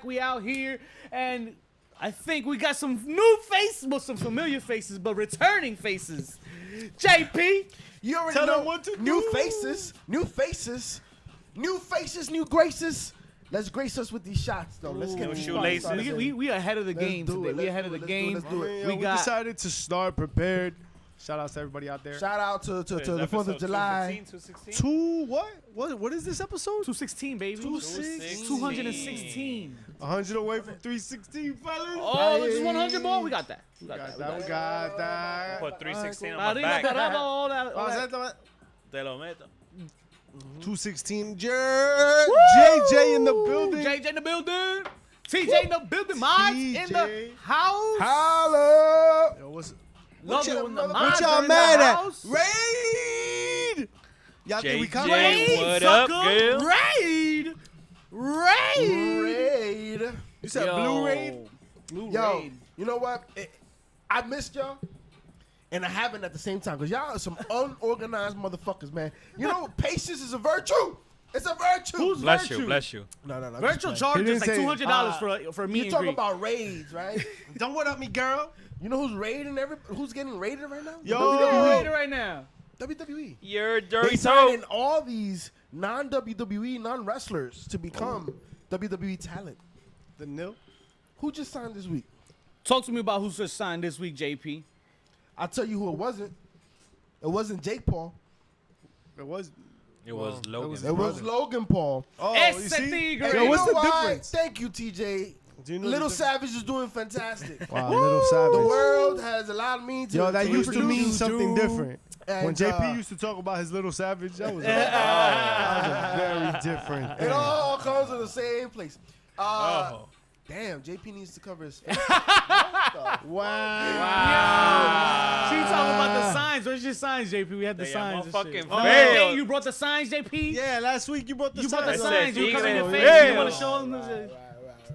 We out here, and I think we got some new faces, well, some familiar faces, but returning faces. JP, you already Tell know them what to new do. faces, new faces, new faces, new graces. Let's grace us with these shots, though. Let's get No these shoelaces. party started. we ahead of the Let's game do today. it, We let's ahead do of it, the let's do it, game. let's do it. Yeah, We we got decided to start prepared. Shout out to everybody out there. Shout out to the Episode 4th of July. 216? What is this episode? 216, baby. 216. 216. 100 away from 316, fellas. Oh, just 100 more. We got that. We got that. We got that. Put 316 on my Arriba, back. caramba, all that. Te lo meto. 216. JJ in the building. JJ in the building. TJ in the building. Mods in the TJ. house. Holla! Yo, Love you in the mods what are y'all in mad the at? house. Raid! Y'all think we coming? JJ, what up, sucker. girl? Raid. Raid! You said Blue Raid? Blue Yo, Raid. you know what? I missed y'all. And I haven't at the same time. Because y'all are some unorganized motherfuckers, man. You know, patience is a virtue. It's a virtue. Who's Bless virtue? you, bless you. No. Virtual just charge He is didn't like say- $200 for a meet You and talking greet. about raids, right? Don't what up me, girl. You know who's raiding who's getting raided right now? Yo. Who's WWE. rated right now? WWE. You're They dirty signing soap. all these non-WWE, non-wrestlers to become WWE talent. The nil. Who just signed this week? Talk to me about who's just signed this week, JP. I'll tell you who it wasn't. It wasn't Jake Paul. It was. It was Logan. was- It was Logan Paul. Oh, Ese you see? tigre. Yo, And what's you know the why? difference? Thank you, TJ. Do you know Little the difference? Savage is doing fantastic. Wow, Little Savage. The world has allowed me to. Yo, that used to mean introduce something you. different. And, When JP used to talk about his Little Savage, that was a very different It thing. all comes to the same place. Oh. Damn, JP needs to cover his face. Wow. She talking about the signs. Where's your signs, JP? We had the They signs. are and fucking shit. fail. Hey, you brought the signs, JP? Yeah, last week you brought the You brought the signs. signs. You covered your Tigre. face. You want to Yeah. show them?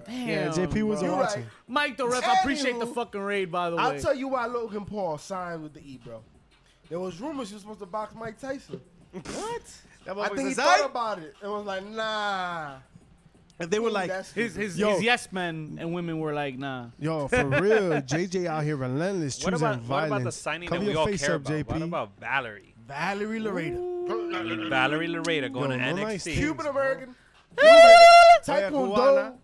Damn. Yeah, JP wasn't You're watching. right. Mike the ref, I appreciate the Anywho, fucking raid, by the way. I'll tell you why Logan Paul signed with the E, bro. There was rumors he was supposed to box Mike Tyson. What? That I think he motherfucker thought said, about it and was like, nah. if they were like, That's His stupid. Yo. yes men and women were like, nah. yo, for real, JJ out here relentless, What choosing about violence. the signing Cover that we your all face care up, about? JP. What about Valerie? Valerie Lareda. Valerie Lareda going Yo, to no NXT. nice things. Cuban American. Oya, Taekwondo. Cubana.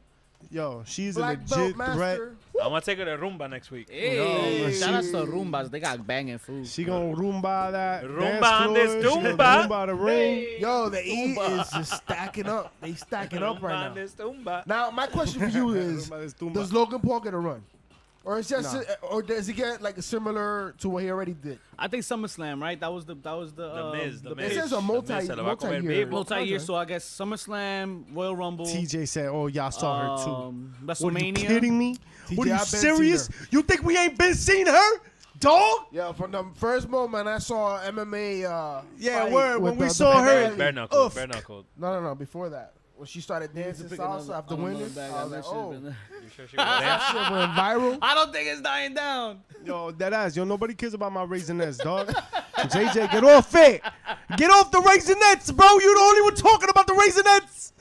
Yo, she's a Black belt legit threat. master. I'm going to take her to Rumba next week. Hey, Yo, shout out she- to Rumbas. They got banging food. She gonna Roomba that Rumba dance on this floor. She gonna Tumba. Roomba the ring. Yo, the E is just stacking up. They stacking up right now. Rumba, Tumba. Now, my question for you is, Rumba this Tumba. does Logan Paul get a run? Or is just, or does he get like similar to what he already did? I think SummerSlam, right? That was the The Miz, the Miz. This is a The multi- Miz se lo va a comer multi-year. vivo. multi-year. So I guess SummerSlam, Royal Rumble, TJ said, "Oh, y'all saw her too." What, are you WrestleMania. kidding me? TJ, What are you I've been serious? seen You think we ain't been seen her, dog? Yeah, from the first moment I saw MMA. Yeah, fight word. with When we the saw her, Bailey. Bare knuckle, Oof. bare knuckle. No, before that. When she started dancing salsa after winning, I was like, oh, You sure she was that dancing? shit went viral. I don't think it's dying down. Yo, that ass. Yo, nobody cares about my Raisinets, dog. JJ, get off it. Get off the Raisinets, bro. You the only one talking about the Raisinets.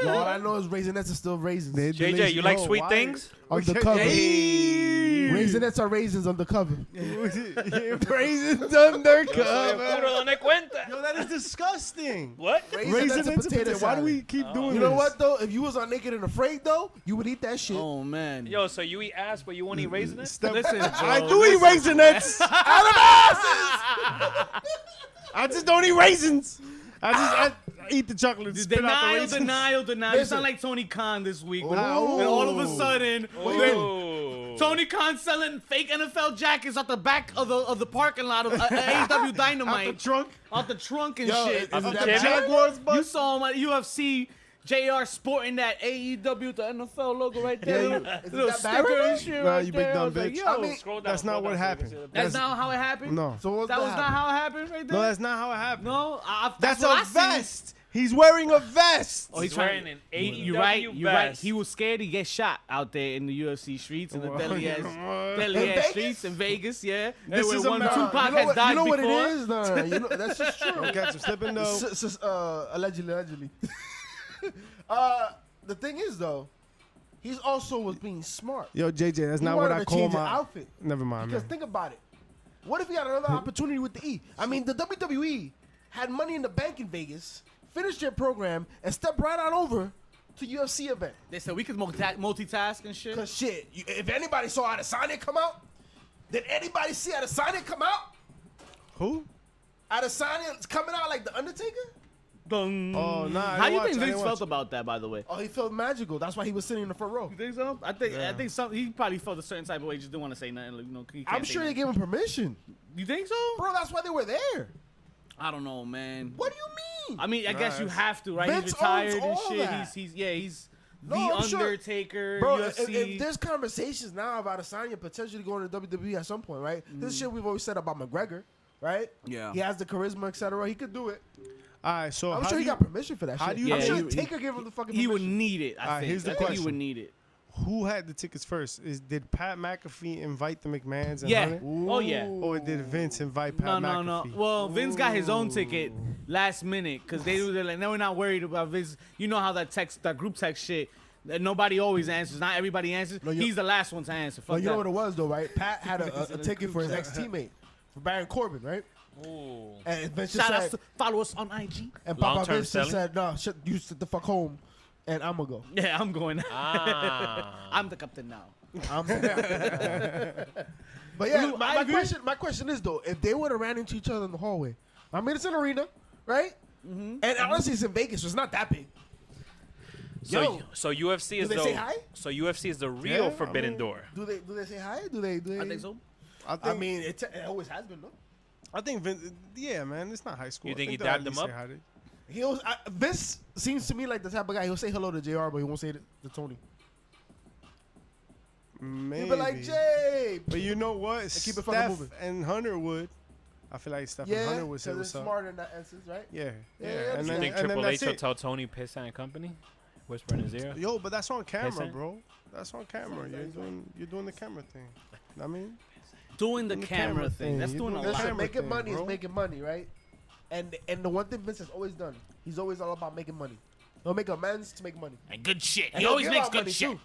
Yo, all I know is Raisinets are still raisins. JJ, you like Yo, sweet why- things? On the cover. Hey. Raisinets are raisins on the cover. Raisins Soy undercover. puro, dame cuenta. Yo, that is disgusting. What? Raisins and potato Why do we salad. keep doing this? You know what though? If you was on Naked and Afraid though, you would eat that shit. Oh man. Yo, so you eat ass, but you won't eat raisins? Listen, bro, I do eat Raisinets. I just don't eat raisins. I eat the chocolate and spit out the Denial, raisins. denial. You Listen. sound like Tony Khan this week. When Oh. all of a sudden, Oh. Tony Khan selling fake NFL jackets out the back of the parking lot of AEW Out the Dynamite, trunk. out the trunk and Yo, shit. is that Okay. bad? Jaguars You bus. saw him at UFC. JR sporting that AEW, the NFL logo right there. Yeah, little is little that bad sticker right and now? shit Nah, right you big there. I dumb was like, bitch. yo, I mean, Scroll down, That's scroll not what down so you can happened. see the- that's not how it happened? No. So what's That was that not happen? how it happened right there? No, that's not how it happened. No, That's what I a seen. vest. He's wearing a vest. Oh, He's trying- wearing an AEW You're right. You're right. vest. He was scared to get shot out there in the UFC streets, in the What? deadly ass In Vegas? streets in Vegas. Yeah, This where is one America. Tupac you know has what, died you know what before. it is? No, you know, that's just true. Don't catch him slipping though. Allegedly. The thing is though, He's also was being smart. Yo, JJ, that's He not what wanted I to call change his my outfit. Never mind, Because man. think about it. What if he had another opportunity with the E? I mean, the WWE had Money in the Bank in Vegas, finished their program, and stepped right on over to UFC event. They said we could multitask and shit. Cause shit, if anybody saw Adesanya come out, did anybody see Adesanya come out? Who? Adesanya's coming out like the Undertaker? Dun. Oh, nah. I How didn't you watch think it, I Vince didn't felt watch about that, by the way? Oh, he felt magical. That's why he was sitting in the front row. You think so? I think some he probably felt a certain type of way. Just didn't want to say nothing. Like, you know, he can't I'm say sure they nothing. gave him permission. You think so? Bro, that's why they were there. I don't know, man. What do you mean? I mean, I guess you Nice. have to, right? Vince he's retired owns and all shit. that. He's No, the I'm sure. Undertaker. Bro, UFC. if there's conversations now about Adesanya potentially going to WWE at some point, right? This shit we've always said about McGregor, right? Yeah. He has the charisma, etc. He could do it. All right, so I'm how sure do he you, got permission for that how shit. do you- I'm Yeah, sure he- Taker gave him the fucking he permission. would need it. I Alright, think. here's the I think he question. would need it. who had the tickets first? Did Pat McAfee invite the McMahons and Yeah. Hunter? Oh yeah. Or did Vince invite No, Pat no, McAfee? no. Well, Vince got his own ticket last minute because they were not worried about Vince. You know how that group text shit. That nobody always answers. Not everybody answers. No, you- He's the last one to answer. Fuck Well, you know that. what it was though, right? Pat had a ticket for his ex-teammate, for Baron Corbin, right? Ooh. And Vince just Shout out said, to follow us on IG. and Papa Long-term Vince just selling? said, "No, you sit the fuck home, and I'ma go." Yeah, I'm going. Ah. I'm the captain now. But yeah, Blue my Ivy? question is though, if they would have ran into each other in the hallway, I mean it's an arena, right? Mm-hmm. And honestly, it's in Vegas, so it's not that big. Yo, So UFC is they the say hi? So UFC is the real Yeah, I Forbidden mean- Door. do they say hi? Do they? I think so. I mean, it always has been, though. I think Vince. Yeah, man, it's not high school. You I think he they'll at dabbed him least up? say hi to- He always, Vince seems to me like the type of guy. He'll say hello to JR, but he won't say it to Tony. Maybe. He'll be like, Jay. But you know what? keep it fucking Steph moving. and Hunter would. I feel like Steph and Yeah, Hunter would say because what's they're up. smart in that instance, right? Yeah, Yeah, yeah. I And You then, think and then Triple that's H will it. tell Tony piss and company? Whisper in his ear. Yo, but that's on camera, Pissing? bro. That's on camera. You're doing the camera thing. I mean, Doing the Doing the camera camera thing. thing. That's You doing a doing the lot. Listen, camera making thing, money bro. is making money, right? And the one thing Vince has always done, he's always all about making money. He'll make amends to make money. And good shit. And He he'll always give makes out good money, shit. too.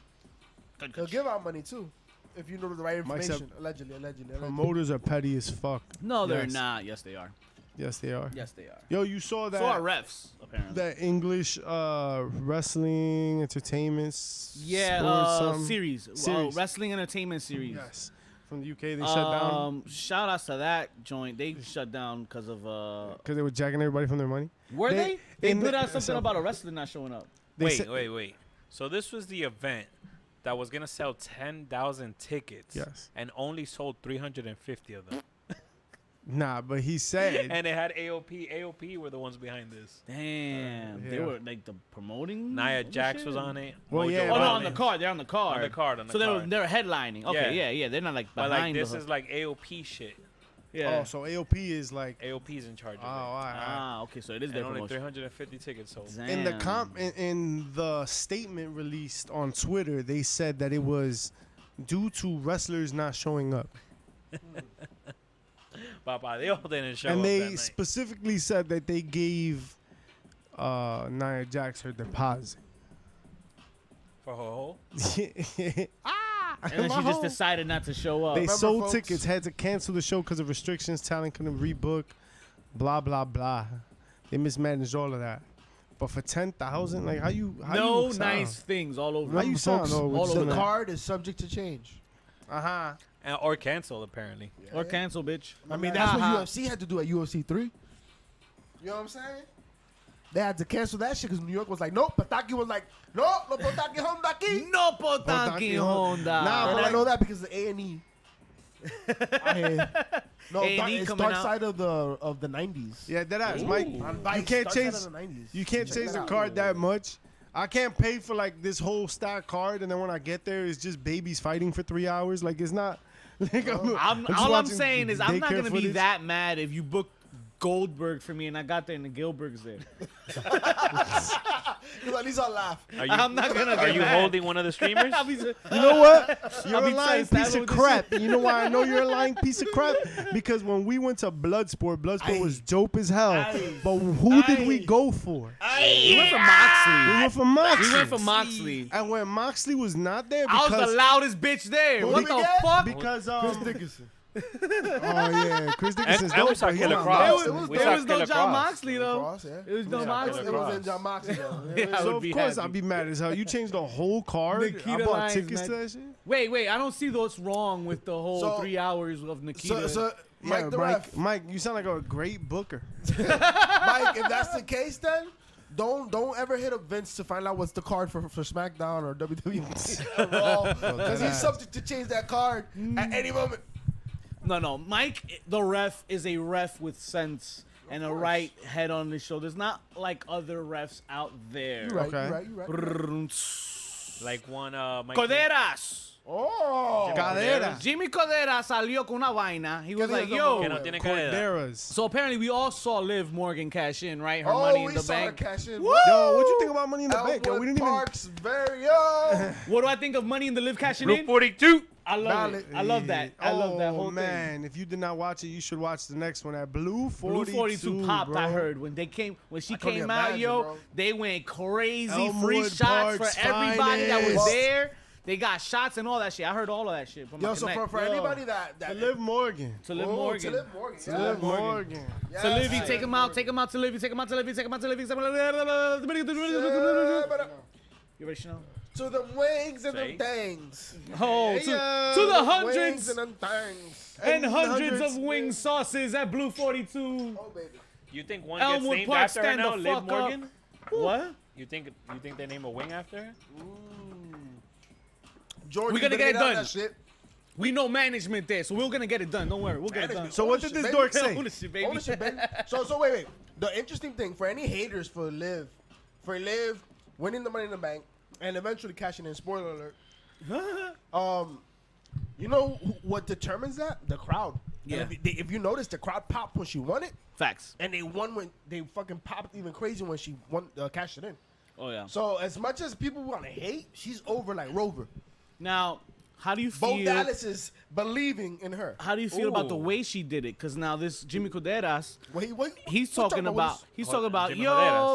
Good He'll shit. give out money too, if you know the right Mike said- information. Allegedly. promoters are petty as fuck. No, they're Yes. not. Yes, they are. Yes, they are. Yes, they are. Yo, you saw that? So are refs, apparently. That English wrestling entertainment Yeah, sports, series. series. Wrestling entertainment series. Yes, from the UK they shut down Shout outs to that joint. They shut down because of because they were jacking everybody from their money. were they? They in put the- out something so- about a wrestler not showing up. They Wait, said- wait. So this was the event that was gonna sell 10,000 tickets. Yes. And only sold 350 of them. Nah, but he said And it had AOP. AOP were the ones behind this. Damn, they yeah. were like the promoting. Nia and Jax shit? was on it. Well, Mojo yeah, Oh no, but- on the card. They're on the card. On the card. So they're headlining. Okay, Yeah. yeah. They're not like But behind like this the is like AOP shit. yeah. oh, so AOP is like AOP's in charge of oh, it. all right. Ah, okay. So it is And their only promotion. 350 tickets sold. In the Damn. in the statement released on Twitter, they said that it was due to wrestlers not showing up, Papa Dios didn't show and up they that night. specifically said that they gave Nia Jax her deposit. For Ho-Ho? And then she just decided not to show up. They Remember, sold folks? tickets, had to cancel the show because of restrictions. Talent couldn't rebook. Blah blah blah. They mismanaged all of that. But for 10,000, like how you No sound? nice things all over. How you sound? folks, though, with all over some The that. card is subject to change. Uh-huh. Or canceled, apparently. Or cancel, bitch. I mean, that's what Haha. UFC had to do at UFC 3. You know what I'm saying? They had to cancel that shit because New York was like, nope. Pataki was like, no Pataki Hondaki. No potanki Honda. Nah, And but I like- know that because of A&E. No, A&E it's coming Dark out. Side of the 90s. Yeah, that ass, Ooh. Mike. On You Vice, can't Dark change. Side of the 90s. You can't Check change that the out. card that much. I can't pay for like this whole stock card, and then when I get there, it's just babies fighting for 3 hours. Like it's not. Like, All I'm just saying watching is I'm not daycare gonna be footage. that mad if you book Goldberg for me, and I got there and the Gilberg's there. Because at least I'll laugh. I'm not gonna. Are get you mad. holding one of the streamers? I'll be You know what? You're I'll a be lying trying to piece stab of him with this crap. You know why I know you're a lying piece of crap? Because when we went to Bloodsport was dope as hell. Aye. But who did we Aye. go for? we went for Moxley. We went for Moxley. We went for Moxley. And when Moxley was not there I was because the loudest bitch there. Who What did we the get? fuck? because Chris Dickinson. oh yeah, Chris Dickinson's And we dope. saw but he's Killer not Cross. loud. It was We There saw was no Killer John Cross. Moxley though. Cross, yeah. It was no Yeah, Moxley. It was in John Moxley though. Yeah, I So would of be course happy. I'd be mad as hell. You changed the whole card. Nikita I bought Lyons, tickets man. to that shit. Wait. I don't see what's wrong with the whole So- 3 hours of Nikita. So Mike Yeah, the ref. Mike, you sound like a great booker. Mike, if that's the case, then don't ever hit up Vince to find out what's the card for SmackDown or WWE or Raw, because he's subject to change that card at any moment. No. Mike, the ref, is a ref with sense and a right head on his shoulders. Not like other refs out there. You're right. Okay. You're right. Like one Mike Coderas. Oh, Cadera. Jimmy Codera salió con una vaina. He was ¿Qué like, dijo, yo. Que no tiene cadera. Corderas. So apparently we all saw Liv Morgan cash in, right? Her Oh, money in we the saw bank. her cash in. Woo! Yo, what you think about Money in the Bank? Yo, we Elwood didn't even. Park's very own. What do I think of Money in the Liv cashing Blue in? 42. I love Valid. it. I love that. I love that Oh, whole man, if you did not watch it, you should watch the next one. At Blue thing. 42. Blue 42 popped, bro. I heard. When she couldn't came out, imagine, yo, bro. they went crazy. Free Elmwood shots Park's for everybody that was finest. there. They got shots and all that shit. I heard all of that shit from my Yo, so connect. for anybody that To Liv Morgan. To Liv Oh, Morgan. to Liv Morgan. To yeah. Liv Morgan. Yes. To Livy, take him out, take him out to Livy, take him out to Livy, take him out to Livy. You ready, Chanel? To the wings and Say. the things. Oh, to the Wings hundreds and the things. and hundreds of wing sauces at Blue 42. Oh, baby. You think one gets Elmwood named Park, after her stand now? the Liv fuck Morgan? up. What? You think they name a wing after her? George, We're gonna you get it better done. that shit. We know management there, so we're gonna get it done. Don't worry, we'll get it done. Management. So what did this dork say? Ownership, baby. Ownership, baby. So wait. The interesting thing for any haters for Liv winning the Money in the Bank and eventually cashing in. Spoiler alert. You know what determines that? The crowd. Yeah. And if you notice, the crowd popped when she won it, Facts. and they won when they fucking popped even crazy when she won cashed it in. Oh yeah. So as much as people want to hate, she's over like Rover. Now, how do you Bo feel? Dallas is believing in her. How do you feel about the Ooh. way she did it? Because now this Jimmy Coderas, Wait, he's what talking about. He's talking about. Jimmy Yo,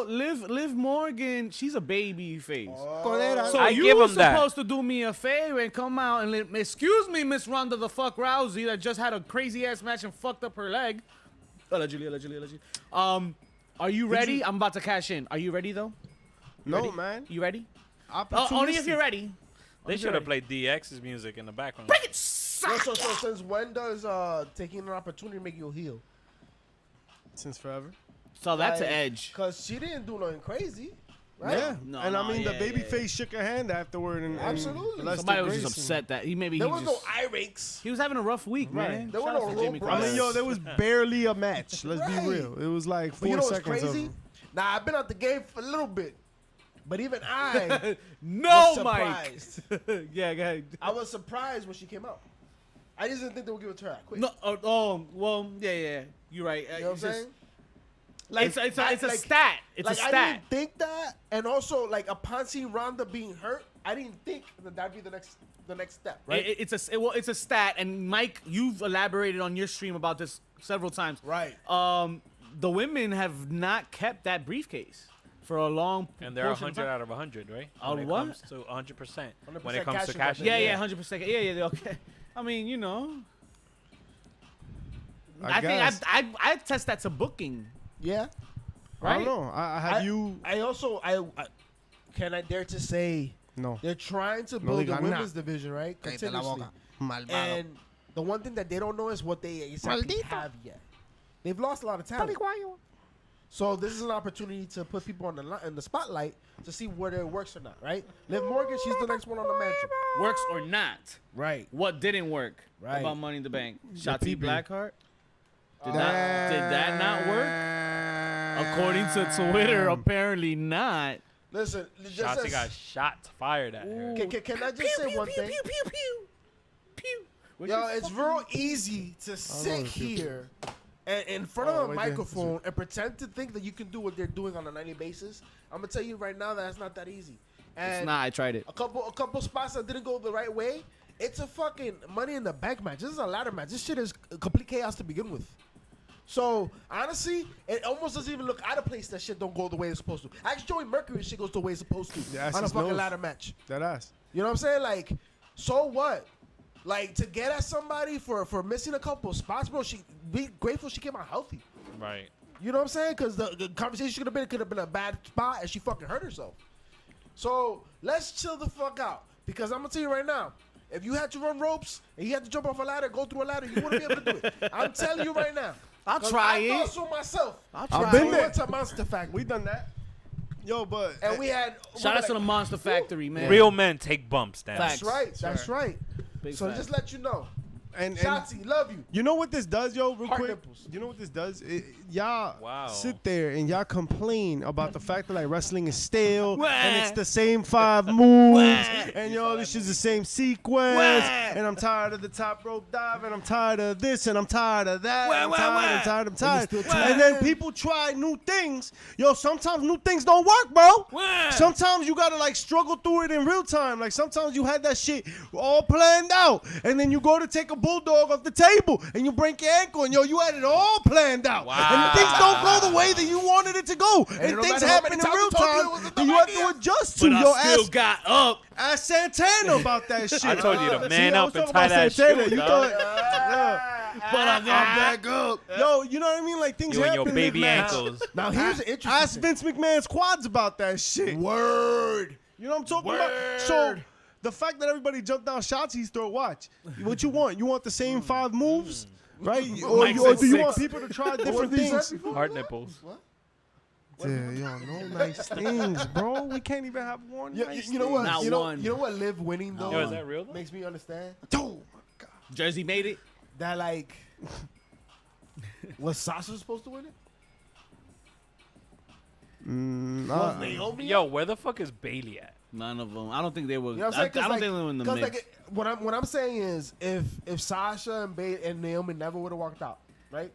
Coderas. Liv Morgan. She's a baby face. Corderas. So I you give were him that. supposed to do me a favor and come out and excuse me, Miss Ronda the fuck Rousey that just had a crazy ass match and fucked up her leg. Allegedly. Are you ready? I'm about to cash in. Are you ready though? No, Ready? man. You ready? Opportunistic. Only if you're ready. They should have played DX's music in the background. Break it. Yo, so since when does taking an opportunity make you heal? Since forever. So that's an edge. Because she didn't do nothing crazy, right? Yeah. No, and I no, mean, yeah, the baby yeah. face shook her hand afterward. And Absolutely. Lester Somebody was just Grayson. upset that he There he was no just, eye rakes. he was having a rough week, Right. man. There were Shout no out to rope Jimmy breaks. I mean, yo, Coderas. there was barely a match. Let's Right. be real. It was like But 4 you know what's seconds. crazy? Of Now, I've been out the game for a little bit. But even I No, was Mike. surprised. Yeah, go ahead. I was surprised when she came out. I just didn't think they would give it to her that quick. No, well, yeah. You're right. You know what I'm saying? It's a like- stat. It's like, a I stat. didn't think that. And also, like, upon seeing Ronda being hurt, I didn't think that that'd be the next step, right? It's a stat, and Mike, you've elaborated on your stream about this several times. Right. The women have not kept that briefcase for a long. And they're portion of 100 time. out of 100, right? Oh, When it what? comes to 100%. 100% When it comes to cashing cashing. that Yeah, 100%. Yeah, they're okay. I mean, you know, I guess. think I test that to booking, Yeah. I right? don't know. I have you. I also can I dare to say No. they're trying to No build diga the nada. women's division, right? Cállate la Continuously. boca. Malvado. And the one thing that they don't know is what they exactly Maldito. have yet. They've lost a lot of talent. So this is an opportunity to put people on in the spotlight to see whether it works or not, right? Liv Morgan, she's the next one on the mantle. Works or not? Right. What didn't work Right. about Money in the Bank? Shotzi pee-pee. Blackheart. Did that not work? According to Twitter, apparently not. Listen, just Shotzi got shots fired at her. can I just say one thing? Pew. Yo, it's real easy to sit here and in front of a right there. microphone and pretend to think that you can do what they're doing on a nightly basis, I'm gonna tell you right now that it's not that easy. And It's not. I tried it. a couple spots that didn't go the right way. It's a fucking Money in the Bank match. This is a ladder match. This shit is complete chaos to begin with. So honestly, it almost doesn't even look out of place that shit don't go the way it's supposed to. Actually, Joey Mercury shit goes the way it's supposed to Yeah, on a his fucking nose. ladder match. That ass. You know what I'm saying? Like, so what? Like, to get at somebody for missing a couple spots, bro, be grateful she came out healthy. Right. You know what I'm saying? Because the conversation could have been a bad spot and she fucking hurt herself. So let's chill the fuck out. Because I'm going to tell you right now, if you had to run ropes and you had to jump off a ladder, go through a ladder, you wouldn't be able to do it. I'm telling you right now. I'll 'Cause try I thought it. so myself. I'll I've try been it. there. We went to Monster Factory. We done that. Yo, but And we had... Shout out to the Monster Factory, man. Real men take bumps, Dan. Facts. That's right. That's right. Big So fact. just let you know. and Shotzi, love you. you know what this does, yo, real Heart quick? nipples. You know what this does? Y'all Wow. sit there and y'all complain about the fact that like wrestling is stale Wah. and it's the same 5 moves Wah. and yo, this is the same sequence Wah. and I'm tired of the top rope dive and I'm tired of this and I'm tired of that. Wah, I'm wah, tired, wah. I'm tired, I'm tired. still And then people try new things. Yo, sometimes new things don't work, bro. Wah. Sometimes you gotta like struggle through it in real time. Like sometimes you had that shit all planned out, and then you go to take a bulldog off the table, and you break your ankle, and yo, you had it all planned out, and things don't go the way that you wanted it to go, and no things matter how happen many in times real we told you it time, was a and dumb you have idea. to adjust to. But Yo, I still got up. ask Santana about that shit. I told you to man See, I up was and talking tie about that Santana. shoe, You dog. thought, But I got back up. yo, you know what I mean? Like things You and happen your baby mid-match. ankles. Now, here's an interesting Ask thing. Vince McMahon's quads about that shit. Word. You know what I'm talking about? So the fact that everybody jumped down Shotzi's throat, watch. What you want? You want the same 5 moves, right? Or, Mike or said do you 6. want people to try different things? Hard nipples. Yeah, yo, no nice things, bro. We can't even have one nice You know what? Not You know, one. you know what? Liv winning though Yo, is that real though? makes me understand Oh, my God. Jersey made it. that like was Sasha supposed to win it? Was Naomi? Yo, where the fuck is Bailey at? None of them. I don't think they were. You know what I I'm saying? don't think they were in the 'cause, mix. like, what I'm saying is, if Sasha and Naomi never would have walked out, right?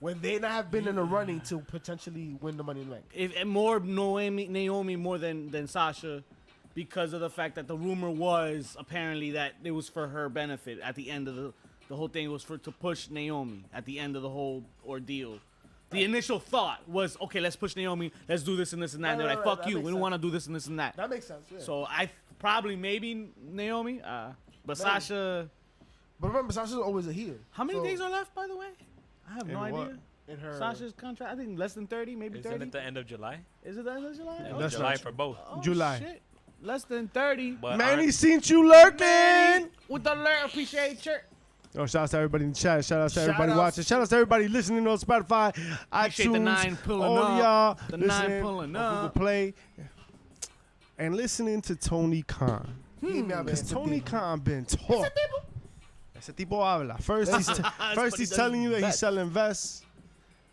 Would they not have been in the running to potentially win the Money in the Bank? And more Naomi more than Sasha, because of the fact that the rumor was apparently that it was for her benefit at the end of the whole thing was to push Naomi at the end of the whole ordeal. The initial thought was, okay, let's push Naomi, let's do this and this and that. Right, They're right, like, right, fuck that you, makes we don't sense. want to do this and this and that. That makes sense. Yeah. So I probably maybe Naomi, but Maybe. Sasha. but remember, Sasha's always a heel. How many So, days are left, by the way? I have no In what? idea. in her? Sasha's contract, I think less than 30, maybe Isn't 30. it the end of July? Is it the end of July? End Oh, of That's July right. for both. oh, July. Shit. Less than 30. But Manny aren't- seen you lurking. Manny, with the alert, appreciate you. Oh, shout out to everybody in the chat. Shout out to Shout everybody outs. watching. Shout out to everybody listening on Spotify, Appreciate the iTunes, 9 pulling all up. y'all The 9 listening pulling on Google up. Play, and listening to Tony Khan. Because Tony Khan been talking. Ese tipo habla. First But he he's does telling you that he's best. selling vests.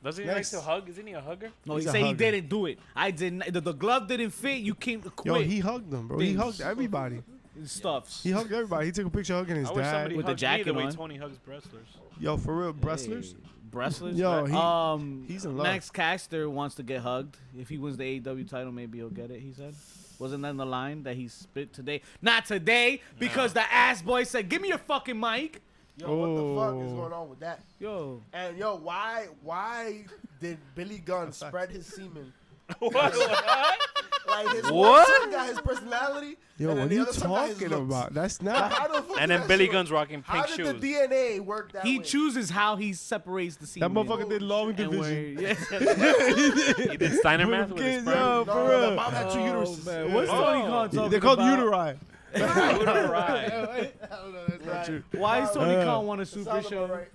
Doesn't he Next. like to hug? Isn't he a hugger? No, He's he a said he hugger. didn't do it. I didn't. The glove didn't fit. You came to Yo, quit. he hugged them, bro. He Things. hugged everybody. Stuffs. He hugged everybody. He took a picture hugging his I wish dad. somebody With the hugged me jacket the way on. Tony hugs wrestlers. Yo, for real, wrestlers. Wrestlers. Yo, he's in love. Max Caster wants to get hugged. If he wins the AEW title, maybe he'll get it. He said. Wasn't that in the line that he spit today? Not today, because the ass boy said, "Give me your fucking mic." Yo, what the fuck is Oh. going on with that? Yo, And yo, why did Billy Gunn spread his semen? What? Like his What? one side got his personality. Yo, and then what are the you other side got his talking looks. about? That's Like, not. how the fuck And did then that Billy shit Gunn's work? rocking How pink did shoes. the DNA work that he way? chooses how he separates the That semen. motherfucker did long And division. where- He did Steiner math with his Kids, sperm. yo, No, for the real. mom had two Oh, uteruses. man. What's Oh. Tony Khan talking They're called about? uteri. Right. Why is Tony Uh, Khan want a super Sounds show? about right.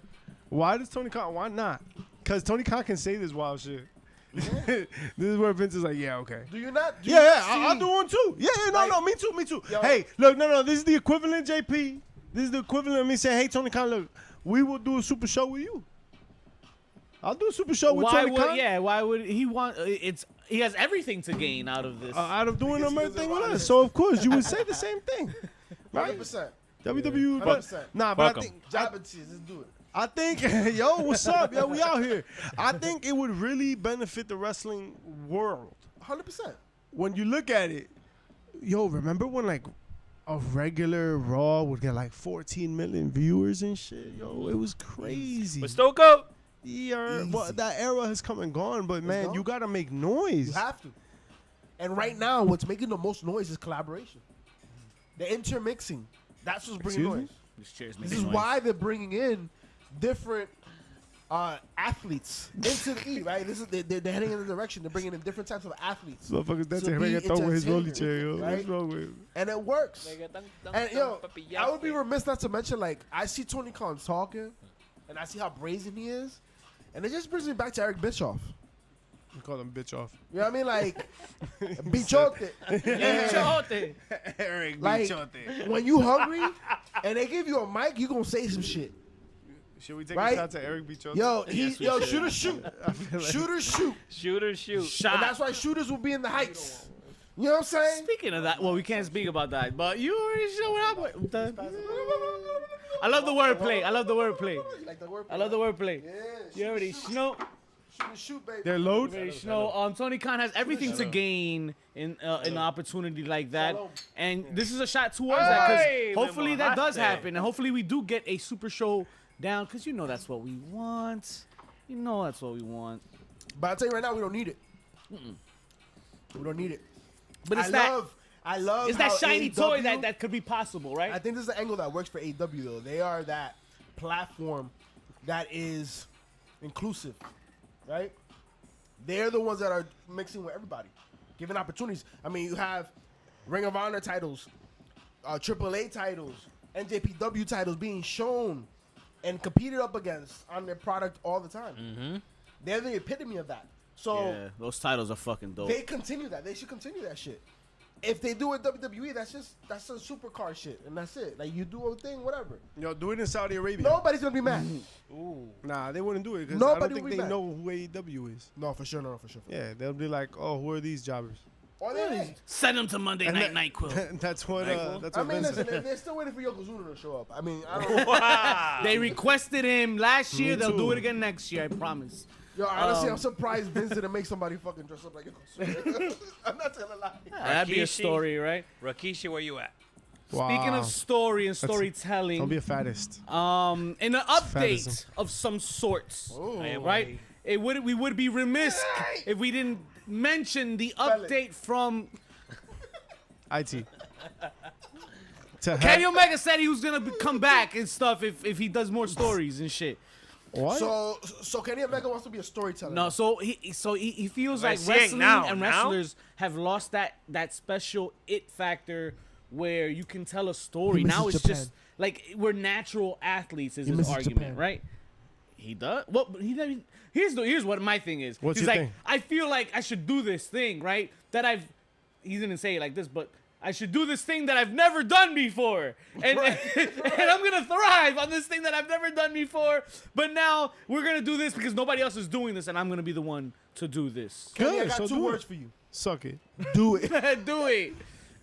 Why does Tony Khan? Why not? Because Tony Khan can say this wild shit. This is where Vince is like, yeah, okay. Do you not? Do Yeah, you yeah, not I'll see- do one too. Yeah, yeah, no, Like- no, me too, me too. Yo. Hey, look, no, this is the equivalent, JP. This is the equivalent of me saying, hey, Tony Khan, look, we will do a super show with you. I'll do a super show with Why Tony would Khan. why would he want? He has everything to gain out of this. Out of doing Because he everything with was us. So, of course, you would say the same thing. Right? 100%. WWE. 100%. Nah, but Fuck I 'em. think. Job and tears, let's do it. I think, yo, what's up? Yo, we out here. I think it would really benefit the wrestling world. 100%. When you look at it, yo, remember when like a regular Raw would get like 14 million viewers and shit? Yo, it was crazy. But Stone Cold. Yeah, well, that era has come and gone, but man, gone. you gotta make noise. You have to. And right now, what's making the most noise is collaboration. The intermixing. That's what's bringing Excuse me? noise. This chair's This making is noise. why they're bringing in different athletes into the E, right? This is they're heading in the direction. They're bringing in different types of athletes. Motherfuckers To dancing be reggaeton with his rolly entertainment, chair, yo. right? What's wrong with him? And it works. And yo, I would be remiss not to mention, like, I see Tony Khan talking, and I see how brazen he is, and it just brings me back to Eric Bischoff. You call him bitch off. You know what I mean? Like, bichote. Bichote. Eric Like, when you hungry and they give you a mic, you gonna say some shit. Should we take Right? a shot to Eric Bichote? Yo, Yes, we should. shooters shoot. Shooters shoot. Shooter shoot. Shot. And that's why shooters will be in the heights. You know what I'm saying? Speaking of that, well, we can't speak about that, but you already know what I love the wordplay. I love the wordplay. Like the word. I love the wordplay. Yeah, You already know. shoot, baby. They're load. You already know. Tony Khan has everything to gain in an opportunity like that, and this is a shot towards that Hey, because hopefully that does Limojate. happen, and hopefully we do get a super show down because you know that's what we want. You know that's what we want. But I'll tell you right now, we don't need it. We don't need it. But it's I love it's that how shiny toy AEW that could be possible, right? I think this is the angle that works for AEW, though. They are that platform that is inclusive, right? They're the ones that are mixing with everybody, giving opportunities. I mean, you have Ring of Honor titles, AAA titles, NJPW titles being shown and competed up against on their product all the time. Mm-hmm. They're the epitome of that. So Yeah, those titles are fucking dope. they continue that. They should continue that shit. If they do it WWE, that's a supercar shit, and that's it. Like, you do a thing, whatever. Yo, do it in Saudi Arabia. Nobody's gonna be mad. Ooh. Nah, they wouldn't do it because I don't Nobody think will be they mad. know who AEW is. No, for sure, no, for sure. Yeah, they'll be like, oh, who are these jobbers? Or they Send them to Monday And Night that- NyQuil. that's what. That's I what mean, Vince listen, said. they're still waiting for Yokozuna to show up. I mean, I don't know. Wow. They requested him last year. Me They'll do too. it again next year. I promise. Yo, honestly, I'm surprised Vince didn't make somebody fucking dress up like Yokozuna. I'm not gonna lie. That'd be a Rikishi. story, right? Rikishi, where you at? Speaking Wow. of story and Don't be storytelling, a fattest. in an update Faddism. of some sorts, I am right? We would be remiss if we didn't mention the update from IT. To Kenny Omega said he was gonna come back and stuff if he does more stories and shit. What? So Kenny Omega wants to be a storyteller. No, so he feels Like like seeing wrestling now, and now? wrestlers have lost that special it factor where you can tell a story. He misses Now it's Japan. just like we're natural athletes is He his misses argument, Japan. right? He does. Well, here's what my thing is. What's He's your like, thing? I feel like I should do this thing, right? He didn't say it like this, but I should do this thing that I've never done before. And, and I'm going to thrive on this thing that I've never done before. But now we're going to do this because nobody else is doing this, and I'm going to be the one to do this. Kenny, I Good, got so two do words it. for you. Suck it. Do it. Do it.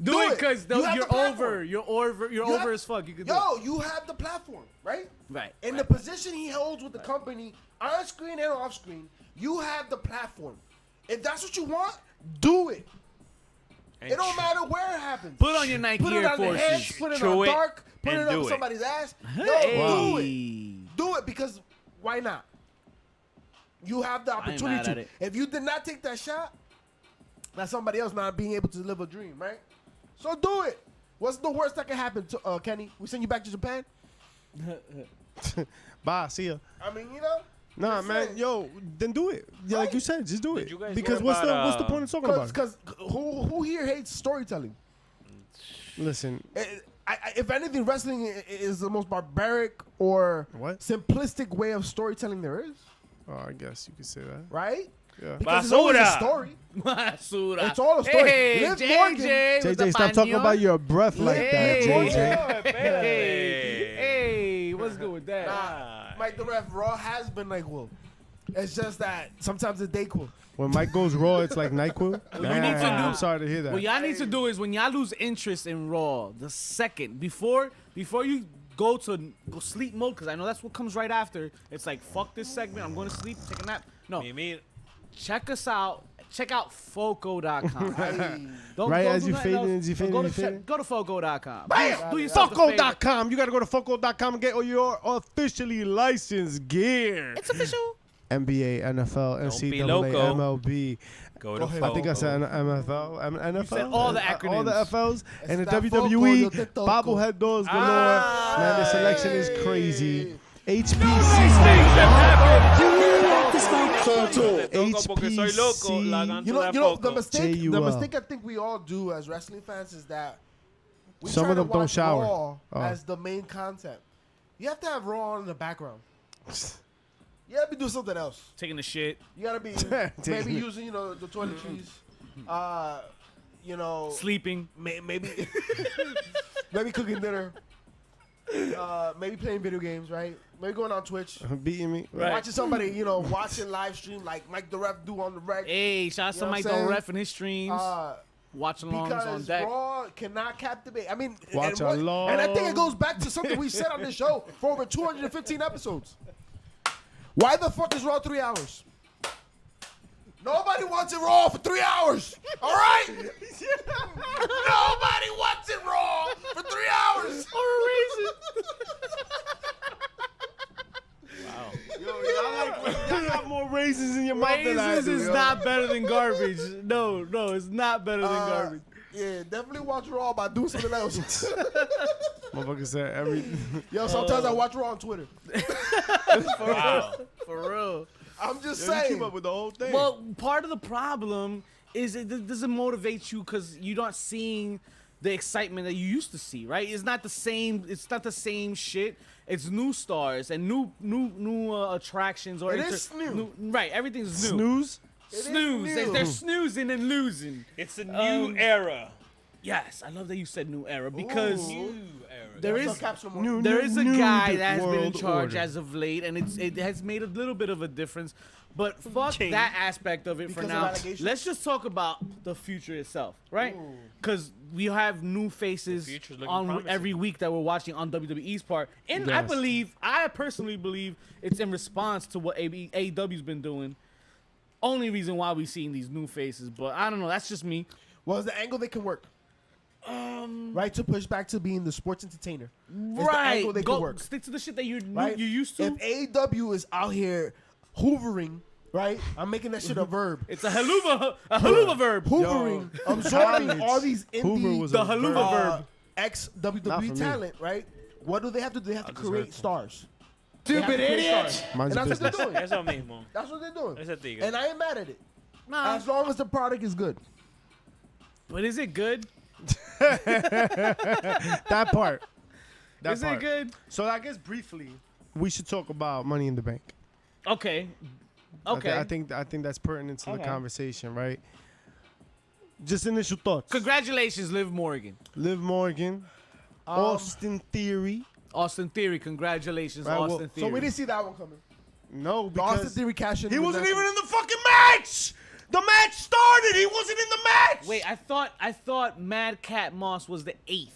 Do Do it it. because You have you're the platform. over. You're over. You're You over have- as fuck. You can do it. Yo, you have the platform, right? Right. In the position he holds with the company, on screen and off screen, you have the platform. If that's what you want, do it. And It don't matter where it happens. Put on your Nike Put it Air on the head, Forces. put it Chew on it, dark, put and it do on it. somebody's ass. Yo, Hey. do it. Do it because why not? You have the I ain't opportunity mad at to. it. If you did not take that shot, that's somebody else not being able to live a dream, right? So do it. What's the worst that can happen to Kenny? We send you back to Japan? Bye. See ya. I mean, you know? Nah, Just man. saying. Yo, then do it. Yeah, like Right. you said, just do Did it. you guys Because hear what's about, the point of talking about it? Because who here hates storytelling? Listen, If anything, wrestling is the most barbaric or What? simplistic way of storytelling there is, I guess you could say that. right? Yeah. Because it's always a Basura. story. Basura. It's all a story. Hey, Liv JJ. with the JJ, stop talking paño. about your breath like that, Hey. JJ. Hey, what's good with that? Nah, Mike the Ref Raw has been NyQuil. It's just that sometimes it's DayQuil. When Mike goes raw, it's like NyQuil. you need to do- I'm sorry to hear that. What y'all need to do is when y'all lose interest in Raw, the second before you go sleep mode because I know that's what comes right after. It's like fuck this segment. I'm going to sleep, take a nap. No, check us out. Check out Foco.com. Right as you fade else. in, as you fade Go in, to go to Foco.com. Bam! Do yourself a favor. Foco.com. You got to go to Foco.com and get all your officially licensed gear. It's official. NBA, NFL, NCAA, MLB. Go to I think I said NFL, NFL. You said all the acronyms. All the FLs. And the that WWE, Foco, yo te toco. bobblehead doors galore. Man, the selection is crazy. HPC. You know the mistake. JUL. The mistake I think we all do as wrestling fans is that we Some try of them to don't watch shower. Raw Oh. as the main content. You have to have Raw in the background. You gotta be doing something else. Taking the shit. You gotta be maybe using the toiletries. Sleeping. Maybe maybe cooking dinner. Maybe playing video games, right? Maybe going on Twitch. Beating me. Right. Watching somebody, watching live stream like Mike the Ref do on the reg. Hey, shout out You to know Mike what I'm the saying? Ref in his streams. Watching alongs on Because deck. Raw cannot captivate. I mean, Watch and along. I think it goes back to something we said on this show for over 215 episodes. Why the fuck is Raw 3 hours? Nobody wants it Raw for 3 hours. All right? Nobody wants it Raw for 3 hours. Or a reason. Y'all got more raisins in your mouth than I Raisins do. is yo. not better than garbage. No, it's not better than garbage. Yeah, definitely watch Raw by doing something else. Motherfucker said every. Yo, sometimes I watch Raw on Twitter. For real. I'm just You saying. keep up with the whole thing. Well, part of the problem is it doesn't motivate you because you're not seeing the excitement that you used to see, right? It's not the same. It's not the same shit. It's new stars and new attractions or It is new. right. Everything's new. Snooze. Snooze. new. They're snoozing and losing. It's a new era. Yes, I love that you said new era because Ooh. there No is caps no more. New- there is a new guy that has been in world charge order. as of late, and it has made a little bit of a difference. But fuck Change. that aspect of it Because for of now. allegations? Let's just talk about the future itself, right? Ooh. Because we have new faces The future's looking on promising. every week that we're watching on WWE's part, and Yes. I personally believe it's in response to what AEW's been doing. Only reason why we're seeing these new faces, but I don't know. That's just me. Well, it's the angle they can work. Right, to push back to being the sports entertainer. It's the Right, angle they go can work. stick to the shit that you Right? used to. If AEW is out here hoovering, right? I'm making that shit a verb. It's a haluva verb. Hoovering, absorbing college, all these Hoover indie was The a haluva verb. verb. ex Not for WWE me. talent, right? What do they have to do? They have to just create heard stars. Stupid idiot! Mind's And your that's what they're business. doing. Eso mismo. That's what they're doing. Ese tigre. And I ain't mad at it. Nah, As long as the product is good. but is it good? That part. That Is part. it good? So I guess briefly, we should talk about Money in the Bank. Okay. Okay. I think that's pertinent to the Okay. conversation, right? Just initial thoughts. Congratulations, Liv Morgan. Liv Morgan, Austin Theory. Austin Theory, congratulations, Right, well, Austin So Theory. we didn't see that one coming. No, The Austin because Theory cash in. he with wasn't that- even in the fucking match. The match started. He wasn't in the match. Wait, I thought Mad Cat Moss was the 8th.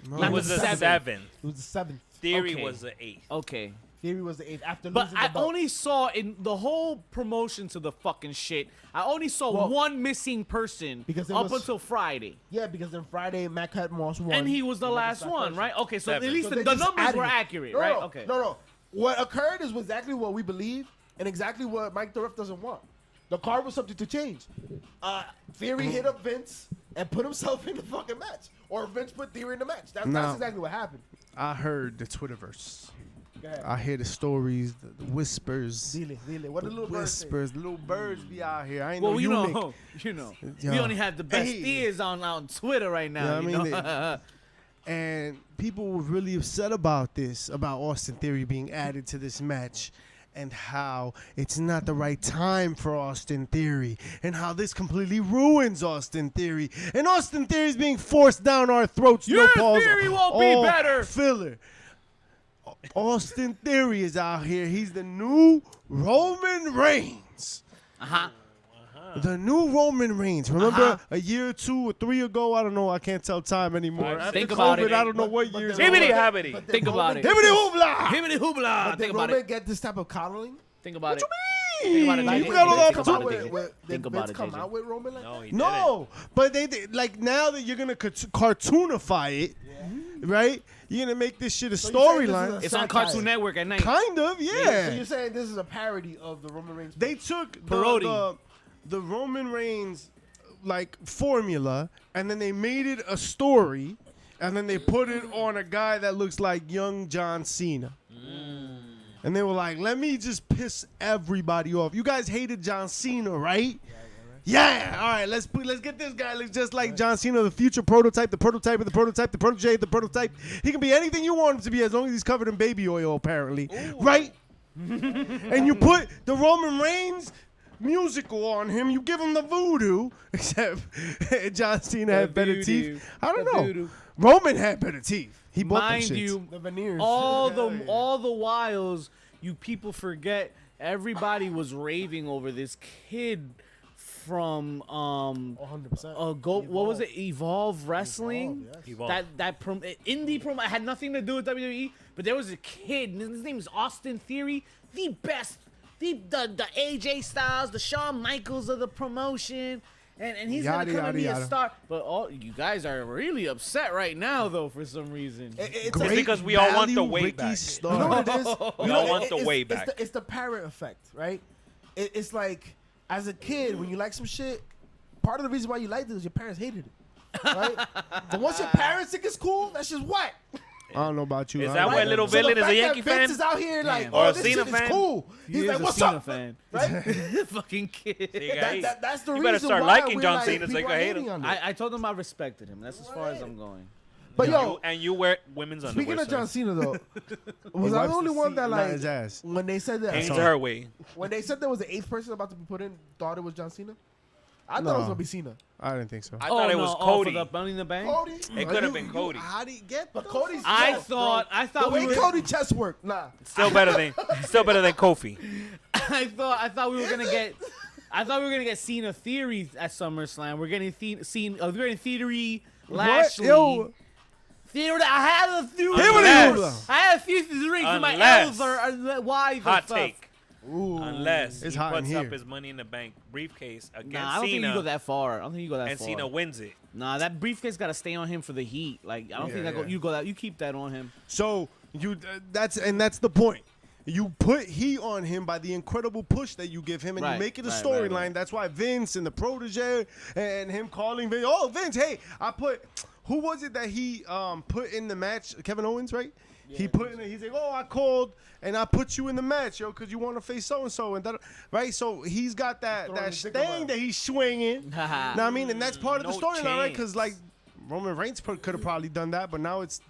No, Not It was the a seventh. 7. It was the 7th. Theory Okay. was the 8th. Okay. Theory was the 8th after But losing I the belt. only saw in the whole promotion to the fucking shit, I only saw Well, one missing person because it up was- until Friday. Yeah, because then Friday, Matt Cat Moss won. And he was the And last that one, person. right? Okay, so Seven. at least So the they just numbers added were it. accurate, No, right? no, Okay. No. What occurred is exactly what we believe and exactly what Mike the Ref doesn't want. The card was subject to change. Theory hit up Vince and put himself in the fucking match. Or Vince put Theory in the match. That's No. exactly what happened. I heard the Twitterverse. Go ahead. I hear the stories, the whispers, Dile. What the did little bird say? whispers. The little birds be out here. I ain't Well, no you eunuch. know, you know, Yeah. we only have the best Hey. ears on Twitter right now. Yeah, I you mean, know? And people were really upset about this, about Austin Theory being added to this match, and how it's not the right time for Austin Theory, and how this completely ruins Austin Theory, and Austin Theory is being forced down our throats. Your no pause, theory won't be all better. Filler. Austin Theory is out here. He's the new Roman Reigns. Uh-huh. The new Roman Reigns. Remember Uh-huh. a year or 2 or 3 ago? I don't know. I can't tell time anymore. Five, After Think COVID, about it. I don't know what But years. the Hibbity Roman- habbity. but the Think about Roman it. gets Hibbity this- hoopla! Hibbity hoopla. But the Think about Roman it. get this type of coddling. Think about it. Think about it, You JJ. got all Think that about too. it, JJ. Think about Vince it, come JJ. out with Roman like No, that? he didn't. No, but they like now that you're gonna cartoonify it, right? You're gonna make this shit a So you're saying this storyline. is a It's on satire. Cartoon Network at night. Kind of, So yeah. you're saying this is a parody of the Roman Reigns? They took Parody. the Roman Reigns like formula, and then they made it a story, and then they put it on a guy that looks like young John Cena. And they were like, let me just piss everybody off. You guys hated John Cena, right? Yeah. All right, let's get this guy looks just like John Cena, the future prototype, the prototype of the prototype, the protege, the prototype. He can be anything you want him to be as long as he's covered in baby oil, apparently. Right? And you put the Roman Reigns musical on him, you give him the voodoo, except John Cena had better voodoo. teeth. I don't The know. voodoo. Roman had better teeth. He bought them Mind shits. you, The veneers. all the whiles you people forget everybody was raving over this kid from 100%. what was it, Evolve Wrestling? Evolve, yes. Evolve. That indie promo had nothing to do with WWE, but there was a kid, and his name is Austin Theory, the best, the AJ Styles, the Shawn Michaels of the promotion. And he's Yada, gonna come and be yada, a yada. star. But all you guys are really upset right now, though, for some reason. It's Great because we all want the value way Ricky back. Starr. You know what it is? We all want the way it's back. It's the parent effect, right? It's like, as a kid, when you like some shit, part of the reason why you liked it is your parents hated it, right? But once your parents think it's cool, that's just whack. I don't know about you. Is I that don't why know. Little So the Villain is a fact that Yankee Vince fan? is out here like, Damn. Or oh, a this Cena shit fan? is cool. He He's is like, a what's Cena up? fan. Right? Fucking kid. That's the You reason better start why liking we're John like, Cena so you people can are hate hating him. on it. I told him I respected him. That's as far as I'm going. But You wear women's underwear. speaking of sir. John Cena though, was I wipes the only the one seat that and not like his ass. when they said that Ain't her way. when they said there was the 8th person about to be put in, thought it was John Cena? I thought it was gonna be Cena. I didn't think so. I thought it was For Cody. the Money in the Bank. Cody? It could have been Cody. How did he get? But Cody's I chest, thought bro. The we way were. Cody chest work, nah. Still better than Kofi. I thought we were gonna get. I thought we were gonna get Cena Theory at SummerSlam. We're getting we're getting Theory Lashley. Yo. Theory. I had a theory. Unless- I had a few theories in my Unless- elder. Why the Hot fuck? take. Ooh. Unless It's he hot in puts up here. his Money in the Bank briefcase against Nah, I don't think you go Cena, that far. I don't think you go that and far. Cena wins it. Nah, that briefcase gotta stay on him for the heat. Like I don't think Yeah. you go that. You keep that on him. So that's the point. You put heat on him by the incredible push that you give him, and Right, you make it a right, storyline. right. That's why Vince and the protege and him calling Vince. Oh, Vince, hey, I put. Who was it that he put in the match? Kevin Owens, right? He put in. He's like, oh, I called and I put you in the match, yo, because you want to face so and so, and that, right? So he's got that his dick thing around. that he's swinging. Know what I mean? And that's part of the No storyline, right? Because chance. like Roman Reigns could have probably done that, but now it's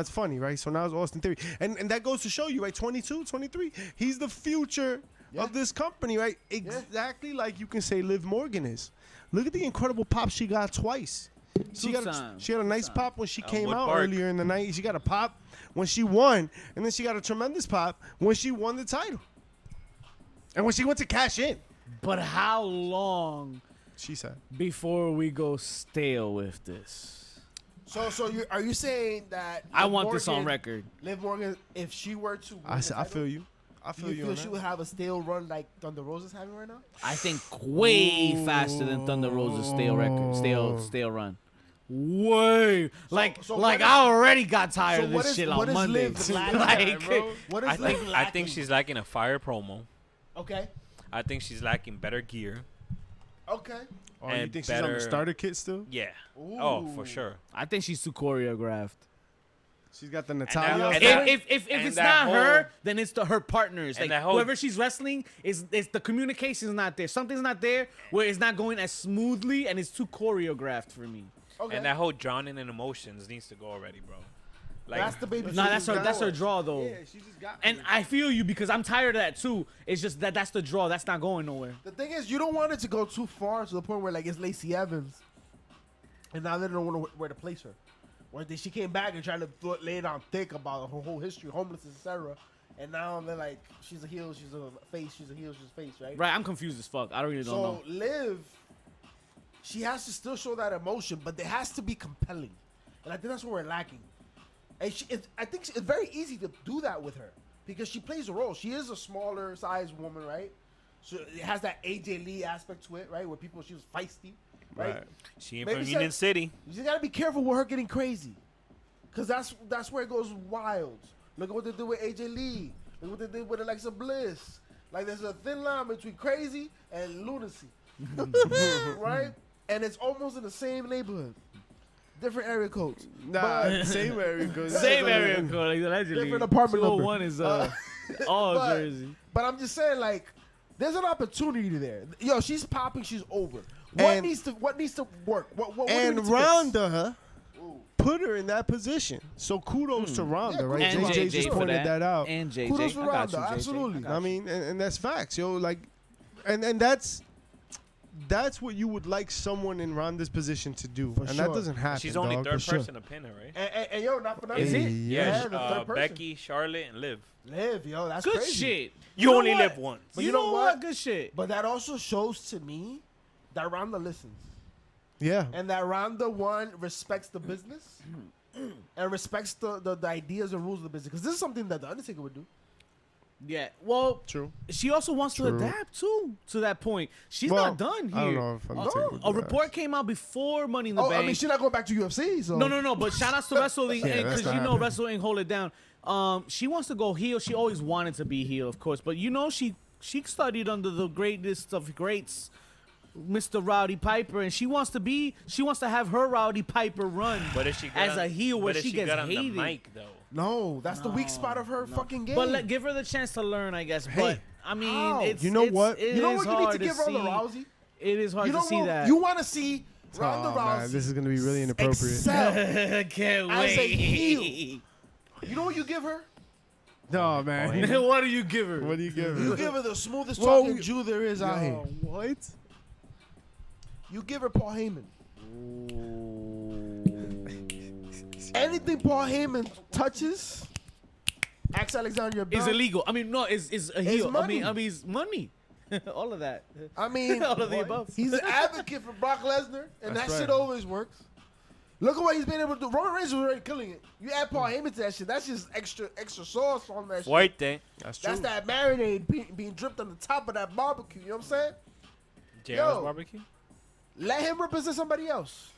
funny, right? So now it's Austin Theory. And that goes to show you, right? 22, 23. He's the future of this company, right? Exactly like you can say Liv Morgan is. Look at the incredible pop she got twice. She had a nice pop when she came out Park. earlier in the night. She got a pop when she won, and then she got a tremendous pop when she won the title. And when she went to cash in, But how long she said. before we go stale with this? So are you saying that I Liv want this on Morgan- record. Liv Morgan, if she were to win I the feel title, you. I feel you you. feel on she that. would have a stale run like Thunder Rosa's having right now? I think way faster than Thunder Rosa's stale record, stale run. Way like so like what is- I already got tired of what this is- shit what on is Monday. Liv lacking, Like, bro? What is I Liv think lacking? she's lacking a fire promo. Okay. I think she's lacking better gear. Okay. Oh, you and think she's on the better- starter kit still? Yeah. Oh, for sure. I think she's too choreographed. She's got the that- Natalia. and that- If and it's that not her, whole- then it's her partners. and Like that whole- whoever she's wrestling is the communication's not there. Something's not there where it's not going as smoothly and it's too choreographed for me. Okay. And that whole drowning in emotions needs to go already, bro. Like That's the baby. Nah, shit that's her going. draw though. Yeah, she just got. And I feel you because I'm tired of that too. It's just that's the draw. That's not going nowhere. The thing is, you don't want it to go too far to the point where like it's Lacey Evans, and now they don't know where to place her. She came back and tried to lay it on thick about her whole history, homelessness, etc. and now they're like, she's a heel, she's a face, she's a heel, she's a face, right? Right, I'm confused as fuck. I don't really don't know. So Liv, she has to still show that emotion, but it has to be compelling, and I think that's what we're lacking. And I think it's very easy to do that with her because she plays a role. She is a smaller sized woman, right? So it has that AJ Lee aspect to it, right? Where she was feisty, right? She ain't Maybe from she Union City. You just gotta be careful with her getting crazy, cause that's where it goes wild. Look at what they did with AJ Lee. Look what they did with Alexa Bliss. Like there's a thin line between crazy and lunacy, right? And it's almost in the same neighborhood. Different area codes. Nah, same area code. Same area code, like allegedly. Different apartment number. 201 is Jersey. But I'm just saying, like, there's an opportunity there. Yo, she's popping. She's over. What And- needs to work? What do we And need to fix? Ronda put her in that position. So kudos to Ronda, Yeah, right? And JJ JJ just for pointed that out. And JJ. Kudos for I got Ronda, you, JJ. absolutely. I got I you. mean, and that's facts, yo. Like, and that's what you would like someone in Ronda's position to do, For and sure. that doesn't happen. She's only dog, third for sure. person to pin her, right? And yo, not for nothing. Is it? Yeah, the third person. Becky, Charlotte, and Liv. Liv, yo, that's Good crazy. shit. You know only what? live once. But you know what? Good shit. But that also shows to me that Ronda listens. Yeah, And that Ronda, one, respects the business and respects the ideas and rules of the business. Because this is something that The Undertaker would do. Yeah. Well, true. she also wants to True. adapt too to that point. She's Well, not done here. I don't know if Undertaker would A do report came out before Money in the Oh, Bank. I mean, she's not going back to UFC, so. No. But shout outs to wrestling Yeah, because that's not you know happening. wrestling hold it down. She wants to go heel. She always wanted to be heel, of course. But you know she studied under the greatest of greats, Mr. Rowdy Piper, and she wants to have her Rowdy Piper run But if she got as on- a heel where but if she gets got on hated. the mic, though. No, that's the weak spot of her fucking game. But give her the chance to learn, I guess. Hey, but I mean, how? it's You know what? It you know is what you need to hard give Ronda see. Rousey? It is hard You to don't see want, that. you want to see Ronda Oh, Rousey man, this is gonna be really inappropriate. excel. Can't As a wait. heel. You know what you give her? No, man. What do you give her? What do you give You her? give her the smoothest Whoa. talking Jew there is out here. What? You give her Paul Heyman. Anything Paul Heyman touches, Axe Alexander Is illegal. I mean, no, is a heel. money. I mean, it's money. All of that. I mean, All of the above. he's an advocate for Brock Lesnar, and That's that shit right. always works. Look at what he's been able to do. Roman Reigns was already killing it. You add Paul Heyman to that shit, that's just extra sauce on that shit. Fuerte. That's true. That's that marinade being dripped on the top of that barbecue. You know what I'm saying? JR's Yo. barbecue. Let him represent somebody else.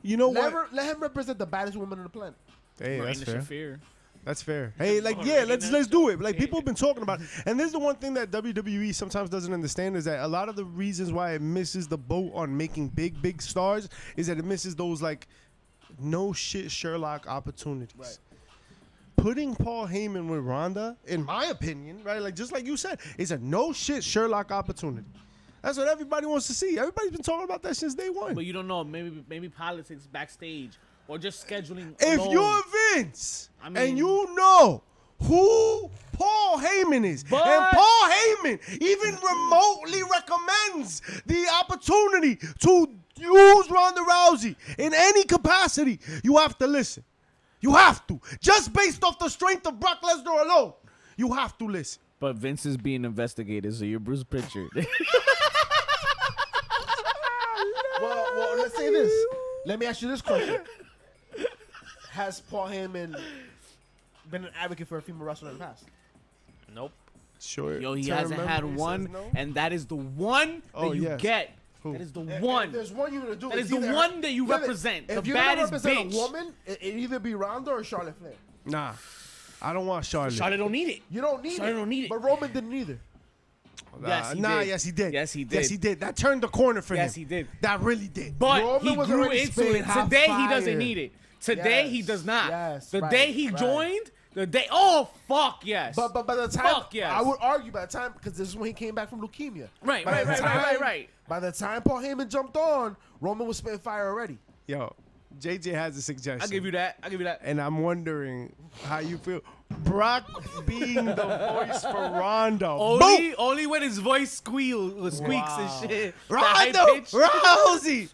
You know what? Let him represent the baddest woman on the planet. Hey, that's Marina fair. Shafir. That's fair. Hey, like, yeah, let's do it. Like, people have been talking about it. And this is the one thing that WWE sometimes doesn't understand is that a lot of the reasons why it misses the boat on making big stars is that it misses those, like, no shit Sherlock opportunities. Right. Putting Paul Heyman with Ronda, in my opinion, right, like, just like you said, is a no shit Sherlock opportunity. That's what everybody wants to see. Everybody's been talking about that since day one. But you don't know. Maybe politics backstage or just scheduling. If alone. you're Vince I mean- and you know who Paul Heyman is, But- and Paul Heyman even remotely recommends the opportunity to use Ronda Rousey in any capacity, you have to listen. You have to. Just based off the strength of Brock Lesnar alone, you have to listen. But Vince is being investigated, so you're Bruce Pritchard. Well, let's say this. Let me ask you this question. Has Paul Heyman been an advocate for a female wrestler in the past? Nope. Sure. Yo, he Term hasn't had memory one, says no. and that is the one that Oh, you yes. get. Who? That is the If one. there's one you're gonna do. That it's is the either her- one that you Really, represent. If The you're gonna baddest represent bitch. a woman, it either be Ronda or Charlotte Flair. Nah, I don't want Charlotte. Charlotte don't need it. You don't need Charlotte it. don't need it. But Roman didn't either. Yes, he nah, did. yes, he did. Yes, he Yes, did. he did. That turned the corner for him. Yes, he did. That really did. But Roman he was grew already into spitting it. hot Today he fire. doesn't need it. Today he Yes, does not. yes, the right, day he right. joined, the day. Oh fuck yes. But by the time, Fuck yes. I would argue by the time, because this is when he came back from leukemia. Right, By right, the right, time- right. By the time Paul Heyman jumped on, Roman was spitting fire already. Yo, JJ has a suggestion. I'll give you that. And I'm wondering how you feel. Brock being the voice for Ronda. Only when his voice squeaks and shit. The high Ronda pitch. Rousey.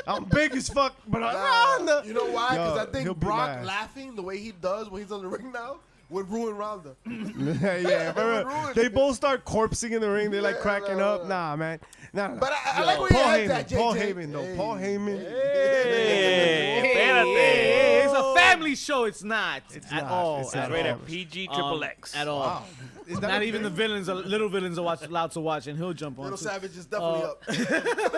I'm big as fuck, but Ronda. You know why? Because Yo, I think he'll beat my Brock ass. laughing the way he does when he's on the ring now would ruin Ronda. yeah, bro. ruined They it. both start corpsing in the ring. They like Yeah, cracking no, up. no. Nah, man. Nah. But I Yo. like where your Paul head's Heyman. at, JJ. Paul Heyman, though. Hey. Paul Heyman. Hey, espérate. Hey, it's a family show. It's not It's at not. all. It's at not. Rated all. PG triple X. At all. Wow. Is that Not a even the thing? villains, little villains are allowed to watch, and he'll jump on. Little too. Savage is definitely up.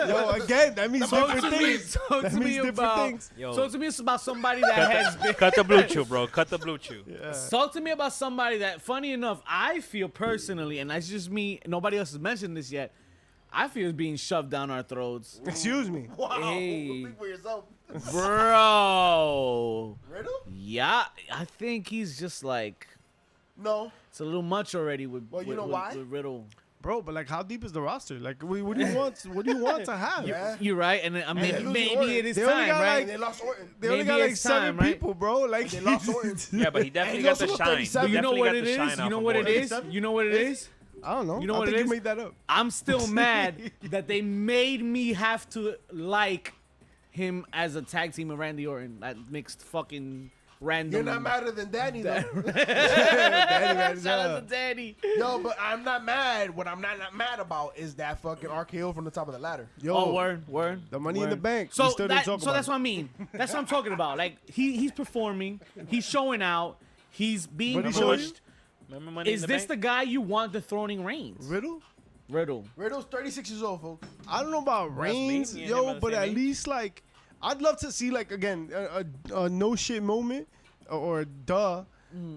Yo, again, that means Talk different to me, things. talk That to me means different about. things. Yo. Talk to me about somebody that has been. Cut the blue chew, bro. Cut the blue chew. Talk to me about somebody that, funny enough, I feel personally, and that's just me. Nobody else has mentioned this yet. I feel is being shoved down our throats, Excuse me. Wow. Hey. Speak for yourself. bro. Riddle? Yeah, I think he's just like No. it's a little much already with. Well, you with, know with, why? with Riddle. Bro, but like, how deep is the roster? Like, what do you want? What do you want to have? Yeah. You're right, and then, they maybe, lose maybe Orton. it is They only time, got, right? like- They lost Orton. They only Maybe got like it's 7 time, right? people, bro. Like, They lost Orton. Yeah, but he definitely he got also the got shine. 37. But you know Definitely what got it the is? shine You off know of what it Orton. is? You know what it is? I don't know. You know I what think it you is? made that up. I'm still mad that they made me have to like him as a tag team with Randy Orton. That mixed fucking random. You're not madder than Danny, though. Shout out to Danny. Yo, but I'm not mad. What I'm not mad about is that fucking RKO from the top of the ladder. Yo, Oh, word. the Money in the Bank. So, We still didn't talk so about that's it. what I mean. That's what I'm talking about. Like he's performing, he's showing out, he's being What did he show you? pushed. Remember Money Is in the this the Bank? guy you want dethroning Reigns? Riddle? Riddle. Riddle's 36 years old, folks. I don't know about That's me. Reigns, Me and him are yo, the but same at age. least like, I'd love to see like again a no shit moment or duh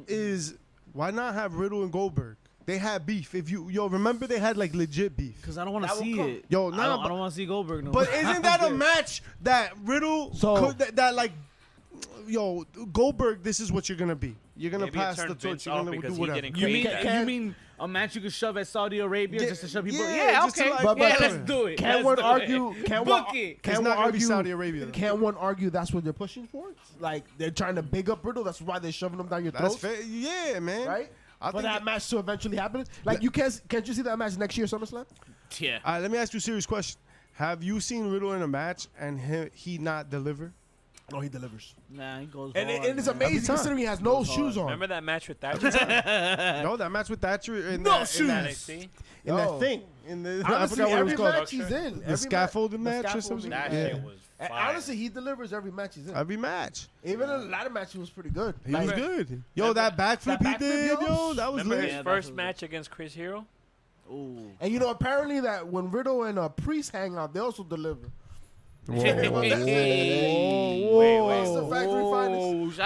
is why not have Riddle and Goldberg? They had beef. If you remember they had like legit beef. Because I don't want to That will see come. it. Yo, I nah, don't want to see Goldberg no But more. isn't that a match that Riddle So- could that like, yo, Goldberg? This is what you're gonna be. You're gonna Maybe it pass the turned torch. Vince You're off gonna because do he whatever. didn't You mean create that. you mean a match you could shove at Saudi Arabia Yeah, just to show people? yeah, Yeah, just to, okay. like, But- yeah, but- let's do it. Can Let's one do argue? it. Can Book one? it. It's Can not one gonna be argue? Saudi Arabia, though. Can one argue that's what they're pushing for? Like they're trying to big up Riddle. That's why they're shoving them down your That's throat, fair. Yeah, man. right? I For think that match to eventually happen. Like you can't you see that match next year SummerSlam? Yeah. All right, let me ask you a serious question. Have you seen Riddle in a match and he not deliver? No, he delivers, Nah, he goes and hard, it's man. amazing time. considering he has no shoes on. Remember that match with Thatcher? No, that match with Thatcher in No that, shoes. in that, NXT? in Yo. that thing. In the, I Honestly, forgot what it was every called. match he's in, The scaffolding match or something? That Yeah. shit was And fire. honestly, he delivers every match he's in. Every match. Even in a lot of matches, he was pretty good. He was Like, good. Yo, that backflip he backflip, did, yo. yo, that was Remember lit. his Yeah, that first was match against Chris Hero? Ooh. And you know, apparently that when Riddle and Priest hang out, they also deliver. Whoa. Hey. Wait. It's the factory finest.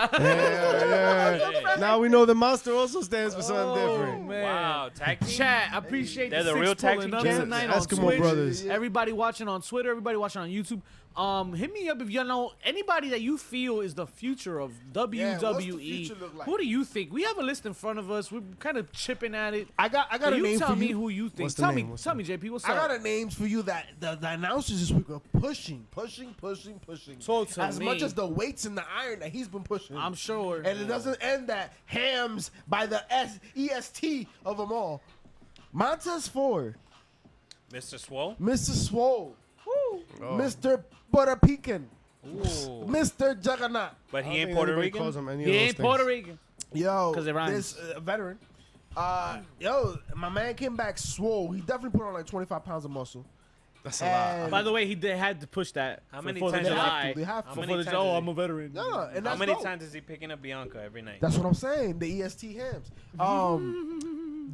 Yeah. Now we know the monster also stands for something different. Man. Wow, tag team? Chat, I appreciate They're the the real six tag pulling team up champs. tonight on Eskimo Twitch. brothers. Everybody watching on Twitter, everybody watching on YouTube. Hit me up if you know anybody that you feel is the future of WWE. Yeah, what's the future look like? Who do you think? We have a list in front of us. We're kind of chipping at it. I got a you name tell for me you. who you think. What's the Tell name? me, What's tell the me, JP. What's I got up? a names for you that the announcers this week are pushing. Talk to As me. much as the weights in the iron that he's been pushing. I'm sure. And it doesn't end at hams by the EST of them all. Montez Ford, Mr. Swole? Mr. Swole, Oh. Mr. Puerto Rican, Ooh. Mr. Juggernaut. But I don't he ain't think Puerto anybody Rican? calls him any He of those ain't things. Puerto Rican. Yo, 'Cause it rhymes. this veteran. Yo, my man came back swole. He definitely put on like 25 pounds of muscle. That's a And- lot. By the way, he had to push that. How for many 4th of times They did have July. to. They have How to. many For the times oh, is I'm he- a veteran. No, and How that's many dope. times is he picking up Bianca every night? That's what I'm saying. The EST hams.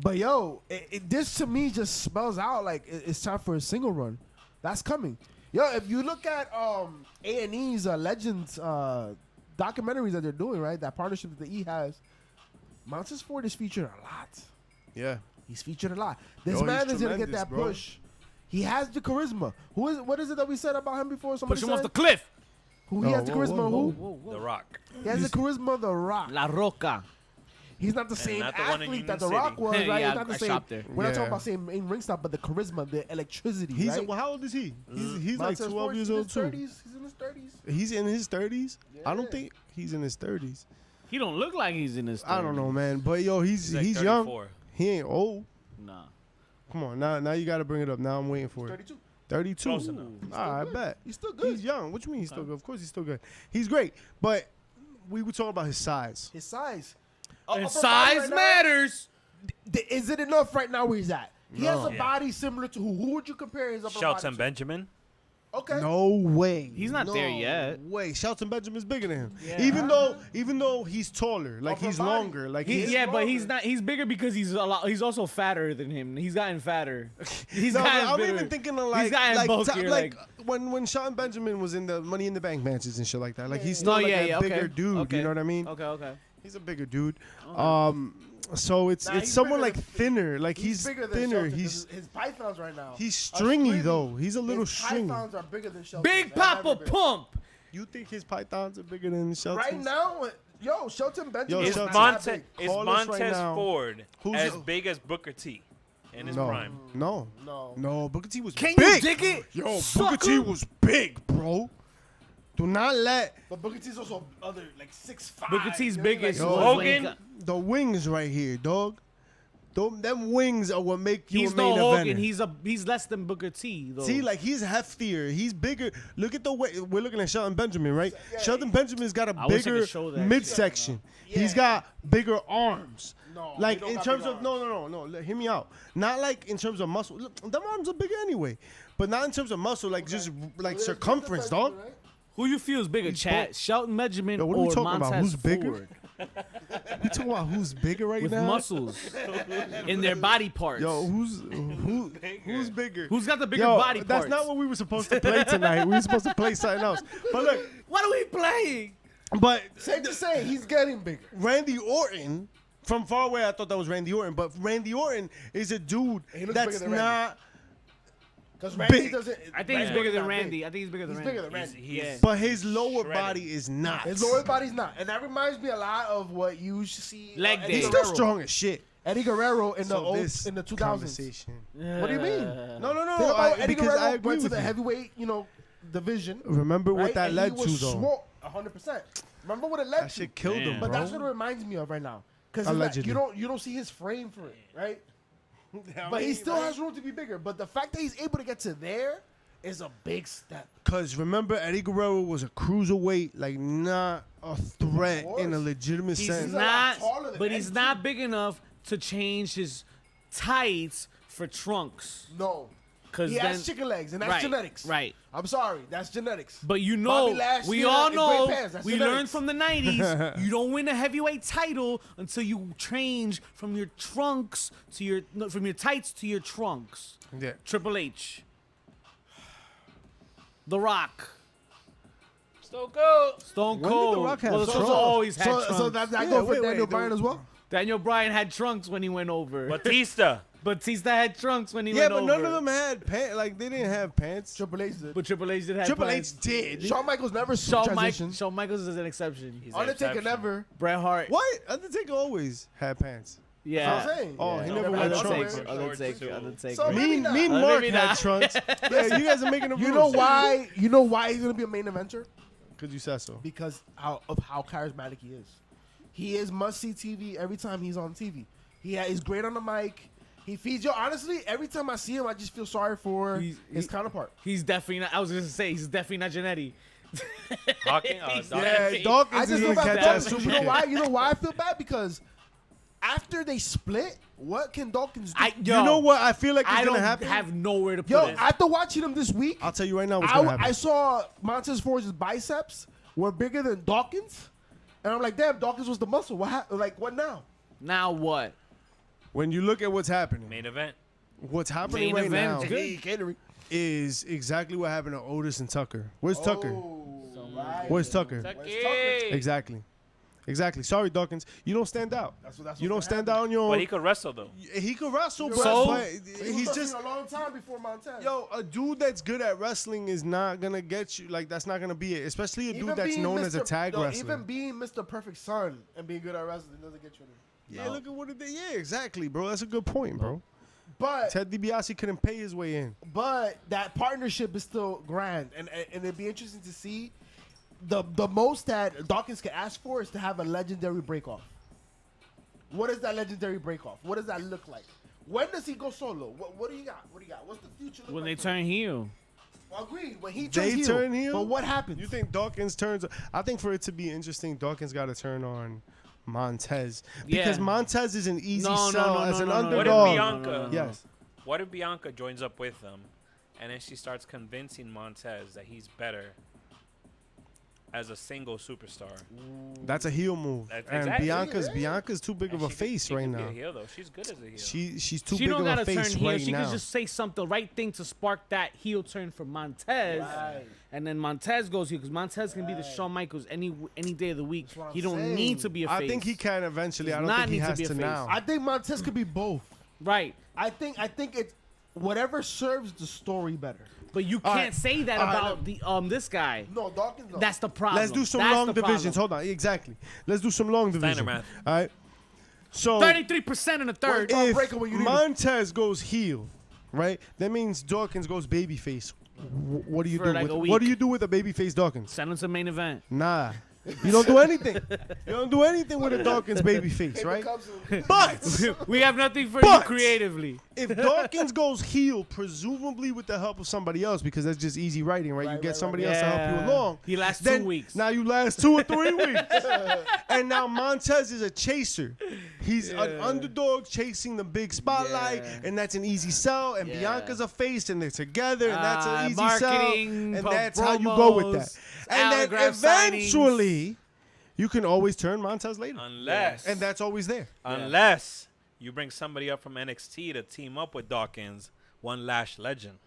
But yo, this to me just spells out like it's time for a single run. That's coming. Yo, if you look at A&E's Legends documentaries that they're doing, right? That partnership that the E has, Montez Ford is featured a lot. Yeah. He's featured a lot. This Yo, man he's is gonna get tremendous, that bro. push. He has the charisma. What is it that we said about him before? Somebody Push him off said? the cliff. Who he Oh, has the whoa, charisma? whoa, Who? The Rock. He has the charisma of The Rock. La Roca. He's not the same not the one in athlete that Union The Rock City. was, right? Yeah, He's not the I same. shopped there. We're not Yeah. talking about same in ring style, but the charisma, the electricity, He's right? well, how old is he? He's like Montez 12 Ford, years he's in old his too. 30s. He's in his 30s. He's in his 30s. I Yeah. don't think he's in his 30s. He don't look like he's in his. I don't know, 30s. man. But yo, he's like young. 34. He ain't old. Nah. Come on, now you got to bring it up. Now I'm waiting for it. 32. 32. Close enough. I good. bet. He's still good. He's young. What you mean he's still good? Of course he's still good. He's great. But we were talking about his size. His size. And upper body size right now, matters. Is it enough right now where he's at? He has a Yeah. body similar to who? Who would you compare his upper Shelton body Benjamin. to? Okay. No way. He's not there yet. Way. Shelton Benjamin's bigger than him. Yeah. Even though he's taller, like Upper he's body. longer, like he's Yeah, but longer. he's not. He's bigger because he's a lot. He's also fatter than him. He's gotten fatter. He's No, but gotten I'm bigger. even thinking of like, he's gotten bulkier. like when Shelton Benjamin was in the Money in the Bank matches and shit like that. Like he's no, still like yeah, a bigger okay. dude. Okay. You know what I mean? Okay. He's a bigger dude. So it's Nah, he's someone bigger like than- thinner. Like he's bigger than thinner. Shelton. He's His pythons right now. he's are stringy stringy. though. He's a little His stringy. pythons are bigger than Shelton. Big They've Papa never been. Pump. You think his pythons are bigger than Shelton's? Right now, yo, Shelton Benjamin Yo, Is is not Shelton- that Montez big. Call us right Montez now. Ford Who's as the- big as Booker T in his No, prime? no, No. Booker T was Can big. you dig it? Yo, Booker Sucker? T was big, bro. Do not let But Booker T's also other like 6'5". Booker T's you know what I mean? biggest Like, was when he Hogan. got- the wings right here, dog. Them wings are what make you He's a no main Hogan. eventer. He's less than Booker T though. See, like he's heftier. He's bigger. Look at the way we're looking at Shelton Benjamin, right? Shelton Benjamin's got a I wish I bigger could show that midsection. Yeah. He's got bigger arms. No, Like he don't in got terms big of no. Hear me out. Not like in terms of muscle. Look, them arms are bigger anyway, but not in terms of muscle. Like just like There's circumference, Benjamin, dog. right? Who you feel is bigger, Chad? Shelton Benjamin Yo, what are we or talking about? Montez Who's bigger? Ford? We talking about who's bigger right With now? muscles in their body parts. Yo, who's bigger? Who's got the bigger Yo, body that's parts? not what we were supposed to play tonight. We were supposed to play something else. But look, What are we playing? but Safe to say, he's getting bigger. Randy Orton, from far away, I thought that was Randy Orton, but Randy Orton is a dude He looks that's bigger than Randy. not. Because Randy Big. doesn't. I think he's Randy's bigger than not Randy. big. I think he's bigger than He's Randy. bigger than Randy. Yeah. But his lower Shredded. body is not. His lower body's not, and that reminds me a lot of what you see. Leg Eddie day. He's still Guerrero. strong as shit. Eddie Guerrero in the So this in the 2000s. conversation. What do you mean? No, Think about Eddie because Guerrero I agree went to with the you. heavyweight, division. Remember right? what that And led he to, was though. swole, 100%. Remember what it led That to. shit killed him, Damn. bro. But that's what it reminds me of right now. Because Allegedly. you don't see his frame for it, right? But he still has room to be bigger. But the fact that he's able to get to there is a big step. Because remember, Eddie Guerrero was a cruiserweight, like not a threat course. in a legitimate He's sense. a lot not, taller than but he's Eddie, not big enough to change his tights for trunks. No. Cause He then, has chicken legs, and that's right, genetics. right. I'm sorry, that's genetics. But you Bobby know, Lashley we and- all and know, Great Pants, that's we genetics. learned from the 90s, you don't win a heavyweight title until you change from your trunks to your, no, from your tights to your trunks. Yeah. Triple H. The Rock. So go. Stone When did The Cold. Rock have Well, trunks? always had trunks. So that Yeah, go for wait, Daniel wait, Bryan dude. as well? Daniel Bryan had trunks when he went over. Batista. Batista had trunks when he Yeah, went but over. none of them had pants. Like they didn't have pants. Triple H did. But Triple H did have Triple pants. H did. Shawn Michaels never Shawn transitioned. Michaels is an exception. He's an Undertaker exception. never. Bret Hart. What? Undertaker always had pants. Yeah. That's what I'm saying. Oh, Yeah. he No, never never had had trunks. underwear. Undertaker. So maybe Me not. and Maybe Mark had not. trunks. Yeah, you guys are making the rules. You know why? You know why he's gonna be a main eventer? Because you said so. Because of how charismatic he is. He is must-see TV every time he's on TV. He's great on the mic. He feeds. Yo, honestly, every time I see him, I just feel sorry for his counterpart. He's definitely not. I was gonna say he's definitely not Janetti. Hawking. He's Dawkins. definitely- Dawkins I is just feel gonna bad. catch for that Dawkins. super You know kick. why? You know why I feel bad? Because after they split, what can Dawkins do? You know what I feel like is I gonna don't happen? have nowhere to put Yo, it. after watching him this week, I'll tell you right now what's gonna happen. I saw Montez Ford's biceps were bigger than Dawkins, and I'm like, damn, Dawkins was the muscle. Like, what now? Now what? When you look at what's happening, Main event. what's happening Main right event now is good. Hey, catering. is exactly what happened to Otis and Tucker. Where's Tucker? Right. Where's Tucker? Tucky. Exactly. Sorry, Dawkins. You don't stand out. That's You don't what's stand gonna out on your But own. he could wrestle though. He could wrestle, but, So- but happen. He he's was just wrestling a long time before Montez. yo. A dude that's good at wrestling is not gonna get you. Like that's not gonna be it. Especially a dude that's being known as a Mr. tag no, wrestler. even being Mr. Perfect Son and being good at wrestling doesn't get you there. Yeah, look at what it did. Yeah, exactly, bro. That's a good point, bro. But Ted DiBiase couldn't pay his way in. But that partnership is still grand, and it'd be interesting to see. The most that Dawkins can ask for is to have a legendary break-off. What is that legendary break-off? What does that look like? When does he go solo? What do you got? What do you got? What's the future look When they like for him? turn heel. Agreed. When he They turns turn heel? But what happens? You think Dawkins turns? I think for it to be interesting, Dawkins got to turn on Montez because Yeah. Montez is an easy No, sell no, as no, an no, no, no. What if underdog. Bianca? Yes. What if Bianca joins up with them, and then she starts convincing Montez that he's better as a single superstar? That's a heel move. That's And exactly. Bianca's too big And of a she could- face she right could now. Be a heel though. She's good as a heel. She's too She big don't of a gotta turn face heel. right She now. could just say something, the right thing to spark that heel turn for Montez, Right. and then Montez goes heel because Montez can be the Shawn Michaels any day of the week. That's what He I'm don't saying. need to be a face. I think he can eventually. Does I don't not think he need to has be a to face. now. I think Montez could be both. right, I think it's whatever serves the story better. but you All can't right. say that All right, about the this guy. No, Dawkins. No. That's the problem. Let's do some That's long the divisions. problem. Hold on. Exactly. Let's do some long divisions. math. All right. So 33% in the third. Wait, if breaker when you need Montez goes heel, right? That means Dawkins goes babyface. What do you For do like with a what do week. you do with a babyface Dawkins? Send him to main event. Nah. You don't do anything. You don't do anything with a Dawkins babyface, right? But We have nothing for you But- creatively. if Dawkins goes heel, presumably with the help of somebody else, because that's just easy writing, right? You Right, get right, somebody right. else to help you Yeah. along. He lasts Then 2 weeks. Now you last 2 or 3 weeks. And now Montez is a chaser. He's an underdog chasing the big spotlight, Yeah. and that's an easy sell. And Yeah. Bianca's a face, and they're together, and that's an easy marketing, sell. And that's how you go with that. promos, And then autograph eventually, you can always turn Montez later. Unless And that's always there. unless you bring somebody up from NXT to team up with Dawkins, one Lash Legend.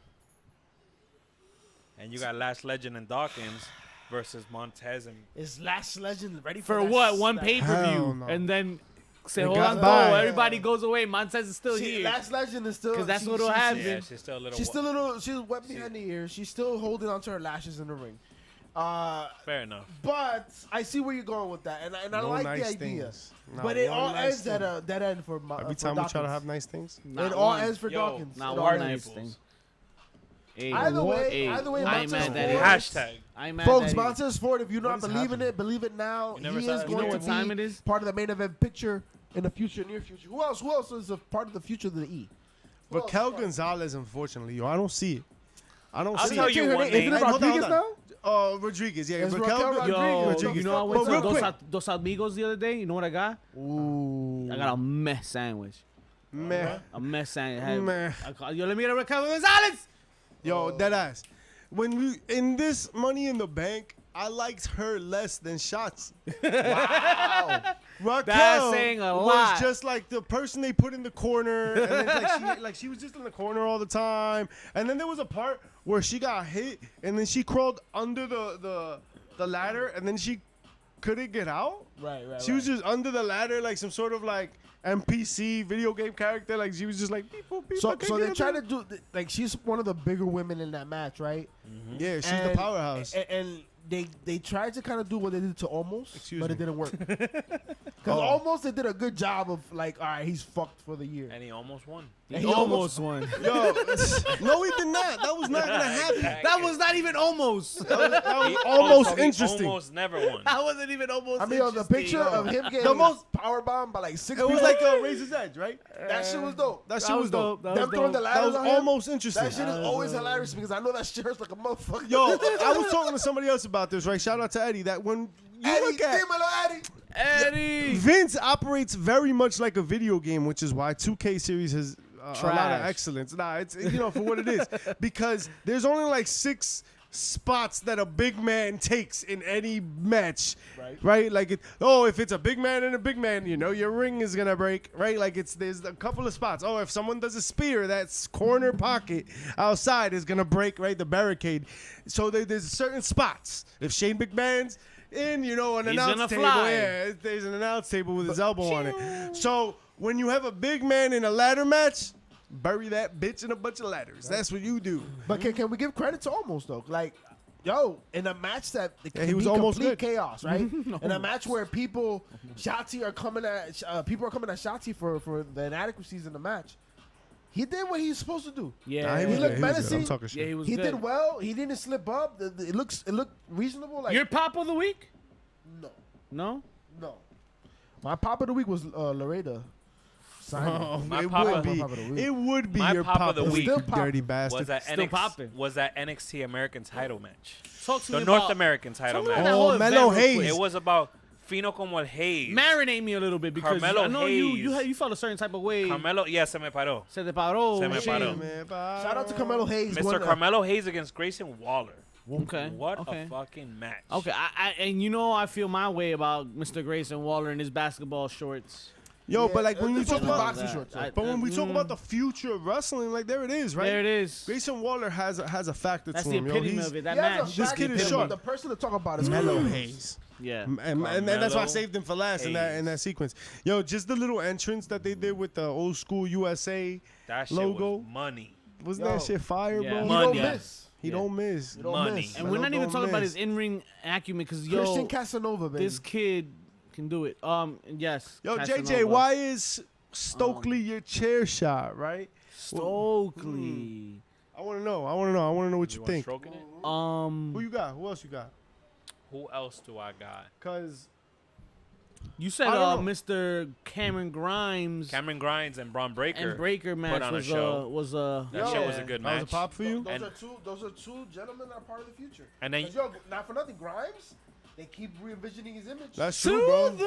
And you got Lash Legend and Dawkins versus Montez and Is Lash Legend ready For that what? One that- pay per Hell view, no. and then say, They "Hold got on, by. go." Everybody goes away. Montez is still See, here. Lash Legend is still 'Cause that's what'll happen. yeah, she's still a little. She's still a little. She's wet behind the ears. She's still holding onto her lashes in the ring. Fair enough. But I see where you're going with that, and I No like nice the idea. things. No, But it no all nice ends at things. a dead end for Every for time we try to Dawkins. have nice things. Not It all one. ends for Yo, Dawkins. Not It all one ends. nice thing. Hey, Either way, hey, either way, I ain't Montez mad that Ford. he- Hashtag. I ain't mad Folks, that he- Montez Ford, if you're not is believing happening? it, believe it now. You never He saw is that. You know going what to time be it is? part of the main event picture in the future, near future. Who else is a part of the future of the E? Who But else? Kel Gonzalez, unfortunately, yo, I don't see it. I don't I'll see tell it. you Her one name- Isn't name. it Hey, hold on, Rodriguez hold on. now? Rodriguez, yeah. It's But Raquel Kel Rodriguez. Yo, you know I went But real to quick, Dos Amigos the other day. You know what I got? Ooh. I got a mess sandwich. man, A mess sandwich. Man. Yo, let me get a Raquel Gonzalez. yo, dead ass. When we in this Money in the Bank, I liked her less than Shotzi. Wow. Raquel That's saying a was lot. just like the person they put in the corner, and then she was just in the corner all the time. And then there was a part where she got hit, and then she crawled under the ladder, and then she couldn't get out. Right. She was just under the ladder like some sort of like NPC video game character. Like she was just like beep, boop, beep, So okay, they yeah, try yeah. to do like she's one of the bigger women in that match, right? Yeah, she's the And- powerhouse. And they tried to kind of do what they did to Almost, Excuse but me. it didn't work. Because Oh. Almost they did a good job of like, all right, he's fucked for the year. And he almost won. And He almost won. Yo, no, he did not. That was not gonna happen. That was not even almost. That was He almost also- he interesting. Almost never won. That wasn't even almost. I mean, on the picture of him getting The most- power bombed by like 6 It was people, like a Razor's Edge, right? that shit was dope. That shit was dope. That Them was throwing the dope. That ladders was on him, almost interesting. that shit is always hilarious because I know that shit hurts like a motherfucker. Yo, I was talking to somebody else about this, right? Shout out to Eddie. That when you Eddie, look at dímelo, Eddie. Eddie. Vince operates very much like a video game, which is why 2K series has a lot of Trash. excellence. Nah, it's for what it is, because there's only like 6 spots that a big man takes in any match, right? Like, if it's a big man and a big man, your ring is gonna break, right? Like there's a couple of spots. Oh, if someone does a spear, that corner pocket outside is gonna break, right? The barricade. So there's certain spots. If Shane McMahon's in, an He's announce gonna table, fly. yeah, there's an announce table with his elbow on it. So when you have a big man in a ladder match, bury that bitch in a bunch of ladders. That's what you do. But can we give credit to Almost though? Like, yo, in a match that he was almost complete good. chaos, right? In a match where Shotzi are coming at Shotzi for the inadequacies in the match. He did what he's supposed to do. Yeah. Nah, He was looked good. He was good. menacing. I'm talking shit. Yeah, he was He good. did well. He didn't slip up. It looked reasonable. Like Your pop of the week? no, No. no. My pop of the week was Loretta. Oh, My it papa- would be. Papa of the week. It would be My your pop pop of the of the week week, Still pop. dirty bastard. Was that Still popping. Was that NXT American title match? Talk to The me North about American title Tell me about match. that whole Oh, event Mellow real Hayes. quick. It was about Fino como el Hayes. Marinate me a little bit because Carmelo I know you Hayes. felt a certain type of way. Carmelo, yeah, se me paró. Se te paró. Se me shit. paró. Shout out to Carmelo Hayes. Mr. Carmelo Hayes against Grayson Waller. Okay. What okay. a fucking match. Okay, and you know I feel my way about Mr. Grayson Waller and his basketball shorts. Yo, Yeah, but like when you this talk is about, boxing shorts, though. but when we talk about the future of wrestling, like there it is, right? There it is. Grayson Waller has a factor That's to the him. epitome Yo, of it. That He has a match. This fact kid is that short. The person to talk about is Mellow Carmelo Hayes. Yeah. And that's why I Carmelo saved him for last in that sequence. Yo, just the little entrance that they did with the old school USA That shit logo. was money. Wasn't Yo. that shit fire, Yeah. bro? He Money. don't Yeah. miss. He don't miss. He don't Money. miss. And we're not even Don't talking about miss. his in-ring acumen because Christian yo, Casanova, baby. this kid can do it. Yes. Yo, Casanova. JJ, why is Stokely your chair shot, right? Stokely? I want to know. I want to know what you want think. stroking it? Who you got? Who else you got? Who else do I got? Cause You said I don't know. Mr. Cameron Grimes Cameron Grimes and Braun Breaker. and Breaker match on a was show. yeah. That shit was a good that was a match. pop for you. Those are two gentlemen that are part of the future. And then 'Cause, yo, not for nothing, Grimes. They keep re-envisioning his image. That's true, bro. He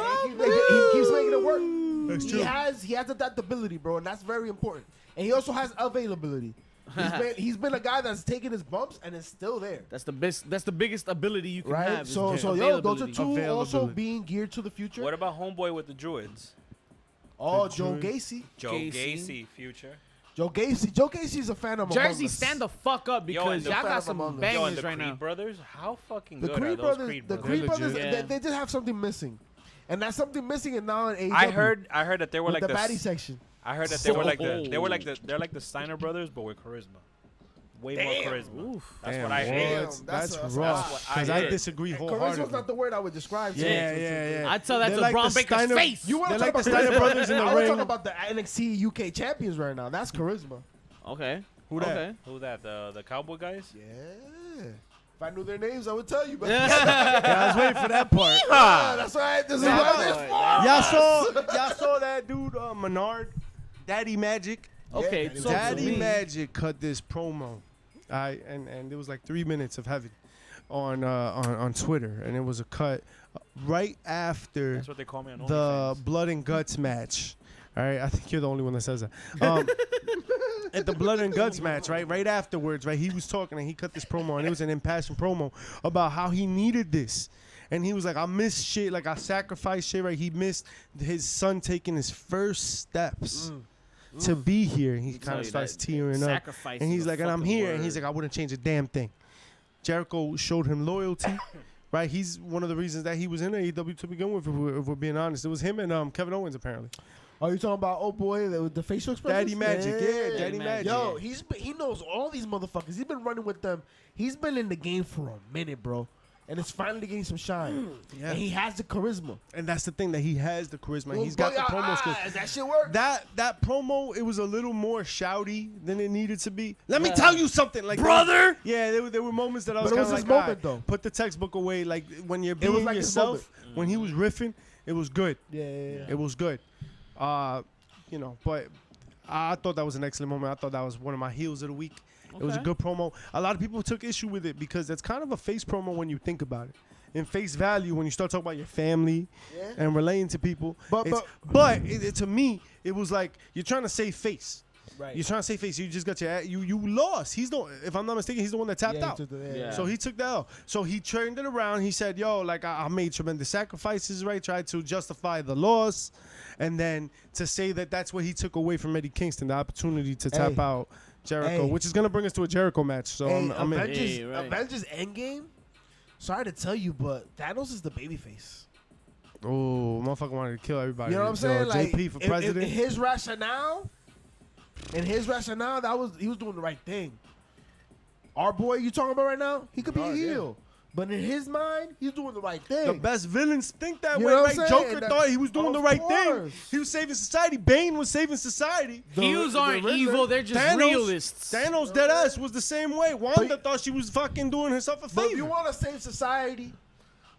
keeps making it work. That's He true. has adaptability, bro, and that's very important. And he also has availability. He's been a guy that's taken his bumps and is still there. That's the best. That's the biggest ability you can Right? have. is So yo, those are availability. two also Availability. being geared to the future. What about Homeboy with the Druids? Oh, The Joe Druid. Gacy. Joe Gacy. Gacy, future. Joe Gacy's a fan of Jersey, Among Us. stand the fuck up Yo, because and the y'all fan got of some Among Us. Yo, and bangers the right Creed now. brothers, how fucking The good Creed are those brothers, Creed the brothers? Creed They're brothers, legit. they did have something missing, and that's something missing in now in AEW. I heard that they were with like the baddie section. I heard that they were like they're like the Steiner brothers, but with charisma. Way more charisma. Oof. That's Damn, what I boy, heard. That's That's what rough. I Because I heard. disagree Charisma's wholeheartedly. not the word I would describe. to Yeah, it. yeah, yeah. I tell that They're to like Braun the Baker's Steiner- face. You want They're to like talk the about Steiner brothers in the I want to ring. talk about the NXT UK champions right now. That's charisma. Okay. Who that? Okay. Who that? The Cowboy guys? Yeah. If I knew their names, I would tell you. But Yeah, I was waiting for that part. that's right. This is Yeah, what boy. it's for. Y'all saw that dude Menard, Daddy Magic. Okay. Yeah, talk to Daddy me. Magic cut this promo, and it was like 3 minutes of heaven on Twitter, and it was a cut right after That's what they call me on the OnlyFans. Blood and Guts match. All right, I think you're the only one that says that. At the Blood and Guts match, right afterwards, right, he was talking and he cut this promo, and it was an impassioned promo about how he needed this. And he was like, I missed shit, like I sacrificed shit, right? He missed his son taking his first steps to be here. He tell kind of you starts that tearing up. sacrifice And is he's a like, and I'm fucking here. And he's word. like, I wouldn't change a damn thing. Jericho showed him loyalty, right? He's one of the reasons that he was in AEW to begin with, if we're being honest. It was him and Kevin Owens, apparently. Are you talking about old boy with the facial expressions? Daddy Magic, yeah, Daddy Magic. Magic. Yo, he knows all these motherfuckers. He's been running with them. He's been in the game for a minute, bro. And it's finally getting some shine. Yeah. And he has the charisma. And that's the thing, that he has the charisma. He's Well, got the promo skills. That shit work. That promo, it was a little more shouty than it needed to be. Let me tell you something, like Brother. Yeah, there were moments that I was But it kind was of his like, moment, "Alright, though." put the textbook away." Like when you're It was being like his yourself, when he was riffing, it was good. Yeah. It was good. But I thought that was an excellent moment. I thought that was one of my heels of the week. It was a Okay. good promo. A lot of people took issue with it because that's kind of a face promo when you think about it. In face value, when you start talking about your family Yeah. and relating to people, But- to me, it was like you're trying to save face. Right. You're trying to save face. You just got you lost. He's the, if I'm not mistaken, he's the one that tapped out. Yeah. So he took that L. So he turned it around. He said, yo, like I made tremendous sacrifices, right? Tried to justify the loss. And then to say that that's what he took away from Eddie Kingston, the opportunity to tap Hey. out Jericho, Hey. which is going to bring us to a Jericho match. So Hey, I'm in. Avengers, Hey, right. Avengers Endgame. Sorry to tell you, but Thanos is the babyface. Oh, motherfucker wanted to kill everybody. You know what I'm Yo, saying? Like, JP for if president. his rationale, he was doing the right thing. Our boy you talking about right now, he could be a Menard, yeah. heel. But in his mind, he's doing the right thing. The best villains think that You way, know right? what I'm saying? Joker And thought he was doing of the right thing. course. He was saving society. Bane was saving society. Heels aren't Riddler- evil. They're just realists. Thanos dead ass was the same way. Wanda thought she was fucking doing herself a But if favor. you want to save society,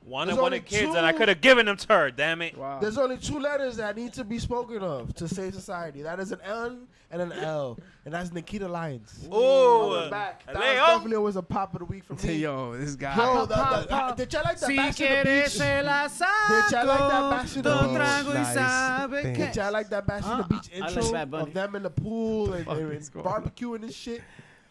Wanted There's only kids, two- and I could have given them to her. Damn it. Wow. There's only 2 letters that need to be spoken of to save society. That is an N and an L, and that's Nikita Lyons. Oh, On the back. That was Leo. definitely always a pop of the week for me. Yo, this guy. Bro, Pop. did y'all like that Si bash on the beach? quieres se la Did y'all like that saco, bash in the do beach? trago y Nice sabe thing. que- Did y'all like that bash on the beach I like intro Bad Bunny. of them in the pool and, fuck and is going on? barbecuing and shit?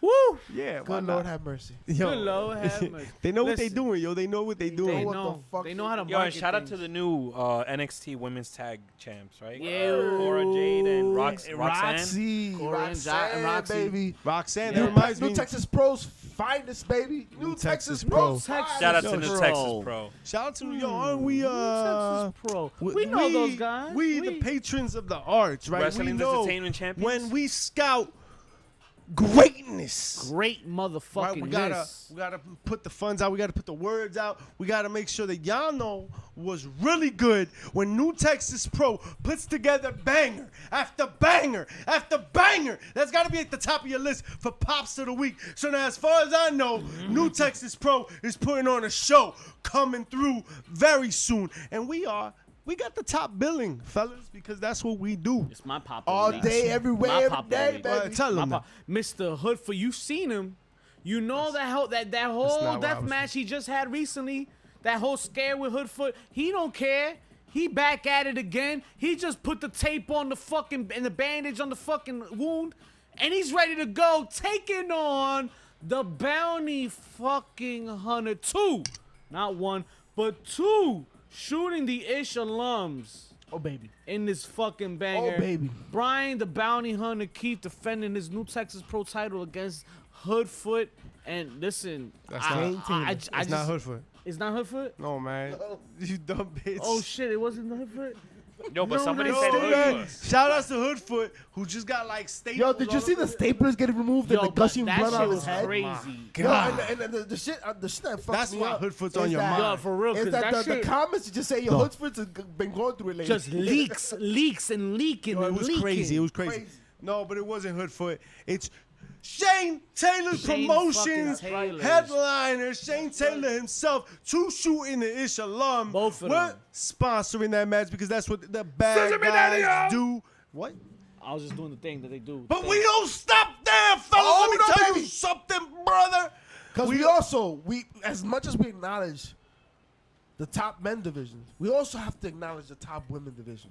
Woo! Yeah, why Good not? Lord have mercy. Yo. Good Lord have mercy. They know what they Listen, doing, yo. They know what they doing. They what know. the fuck They know how to Yo, and market shout out to things. the new NXT Women's Tag Champs, right? Yeah. Cora Jade and Roxanne. Roxy, Corey and Roxanne, Roxy. baby. Roxanne, Yeah. that reminds New me. Texas Pros finest, baby. New Texas Pros. Texas Shout out Yo, to the Pro. Texas Pro. Shout out to yo, aren't we Texas Pro. We know those guys. We the patrons of the arts, right? Wrestling we know Entertainment Champions. when we scout greatness. Great motherfucking Right, we gotta put the funds out. We gotta put the words out. We gotta make sure that y'all know was really good when New Texas Pro puts together banger after banger after banger. That's gotta be at the top of your list for pops of the week. So now, as far as I know, New Texas Pro is putting on a show coming through very soon, and we got the top billing, fellas, because that's what we do. It's my pop All day, everywhere, every pop day, week. baby. Tell them. Mr. Hoodfoot, you seen him. You know that whole not what I death was match he just had recently, that whole scare with Hoodfoot. He don't care. He back at it again. He just put the tape on the fucking and the bandage on the fucking wound, and he's ready to go, taking on the Bounty fucking Hunter 2, not 1 but 2, shooting the Ish alums. Oh, baby. In this fucking banger. Oh, baby. Brian the Bounty Hunter Keith defending his New Texas Pro title against Hoodfoot. And listen, That's I not- It's just, not Hoodfoot. It's not Hoodfoot? No, man. You dumb bitch. Oh shit, it wasn't Hoodfoot? Yo, but No, somebody no, said no, Hoodfoot. Shout out to Hoodfoot, who just got like staples. Yo, did you all see the over staplers getting removed and Yo, the but gushing that blood shit out of was his head? crazy. Yo, and the shit that fucks That's me why up Hoodfoot's is on your that- mind. Yo, for real, Is because that that the shit comments just say, yo, Hoodfoot's been going through it lately. just leaks and leaking Yo, it and was leaking. crazy. It was crazy. Crazy. No, but it wasn't Hoodfoot. It's Shane Taylor Shane Promotions fucking Taylor. headliner. Shane Taylor himself, 2 shooting the Ish alum. Both of We're them. sponsoring that match because that's what the bad guys do. What? I was just doing the thing that they do. But we don't stop there, fellas. Oh, Let me no, tell you baby. something, brother. Because we also, as much as we acknowledge the top men divisions, we also have to acknowledge the top women division.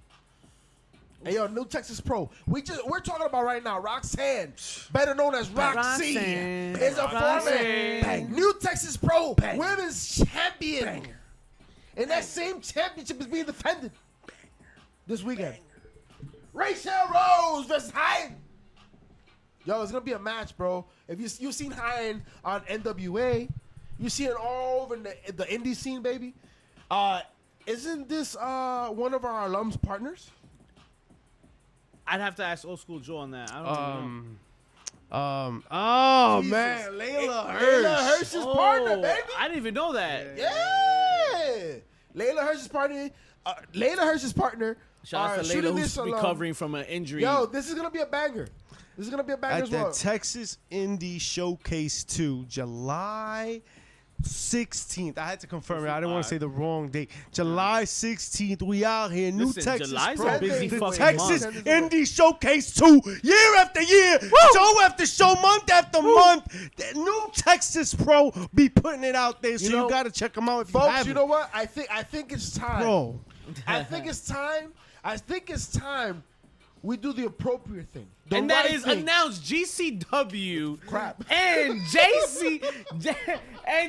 Hey, yo, New Texas Pro. We're talking about right now, Roxanne, better known as Roxy, Roxanne. is a Roxanne. former New Texas Pro Women's Champion. And that same championship is being defended this weekend. Rachel Rose versus Hyen. Yo, it's gonna be a match, bro. If you've seen Hyen on NWA, you see it all over in the indie scene, baby. Isn't this one of our alums partners? I'd have to ask Old School Joe on that. I don't Oh Jesus. man, Layla Hirsch. Layla Hirsch's know. partner, baby. I didn't even know that. Yeah. Layla Hirsch's partner. Layla Hirsch's partner. Shout out to shooting Layla, who's this alum. recovering from an injury. Yo, this is gonna be a banger. This is gonna be a banger At as the well. Texas Indie Showcase 2, July 16th. I had to confirm it. I didn't want to say the wrong date. July 16th. We out here. New Listen, Texas July's Pro. a busy The fucking Texas month. Indie Showcase 2. Year after year. Show after show. Month after month. The New Texas Pro be putting it out there. So you, know, got to check them out if you Folks, haven't. you know what? I think it's time. Bro. I think it's time we do the appropriate thing. The And that right is thing. announced GCW Crap. and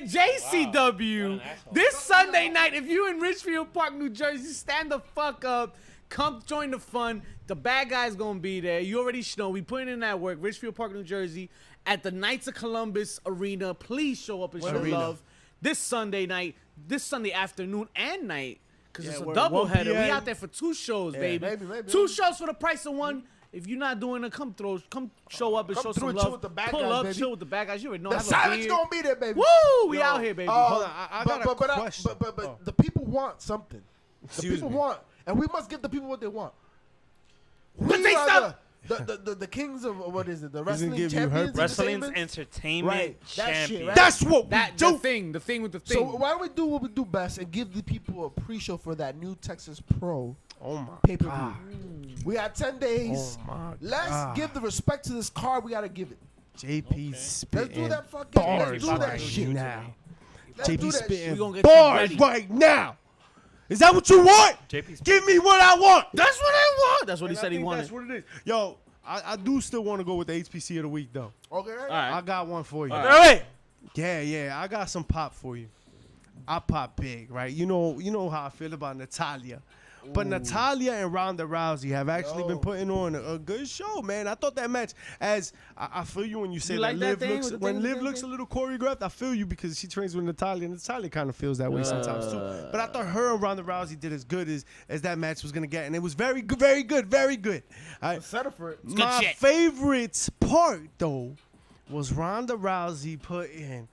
JCW this Sunday night. If you in Richfield Park, New Jersey, stand the fuck up. Come join the fun. The bad guy's gonna be there. You already know. We putting in that work. Richfield Park, New Jersey, at the Knights of Columbus Arena. Please show up and show arena? love. This Sunday night, this Sunday afternoon and night, because Yeah, it's a we're double 1 header. We p.m. out there for 2 shows, baby. maybe. 2 shows for the price of 1. If you're not doing it, come show up and Come show through some and love. chill with the bad Pull guys, up, baby. chill with the bad guys. You already know. The Have a silence beer. gonna be there, baby. Woo! We Yo, out here, baby. Hold on, I got a question. But Oh. the people want something. The Excuse people me. want, and we must give the people what they want. The taste the kings of what is it? The He's gonna wrestling give you champions, herpes. Wrestling's entertainment? entertainment Right, that shit, champion. right? That's what we That do. the thing with the thing. So why don't we do what we do best and give the people a pre-show for that new Texas Pro Oh my pay-per-view? God. We got 10 days. Oh my Let's God. give the respect to this card. We gotta give it. JP Let's spitting do that fucking. bars Let's do that right shit now. Let's do JP that shit. spitting We gonna get you bars ready. right now. Is that what you want? JP's Give me what I want. That's what I want. That's what he And I said he think wanted. That's what it is. Yo, I do still want to go with the HPC of the week though. Okay. All I right. got one for you. All right. Hey, Yeah, I got some pop for you. I pop big, right? You know how I feel about Natalia. But Natalia and Ronda Rousey have actually been putting on a good show, man. I thought that match, as I feel you when you say You that like that Liv thing looks, with the when thing, Liv thing, looks a thing? little choreographed, I feel you because she trains with Natalia, and Natalia kind of feels that way sometimes too. But I thought her and Ronda Rousey did as good as that match was gonna get, and it was very good, very good, very good. Set up for it. My shit. favorite part though was Ronda Rousey putting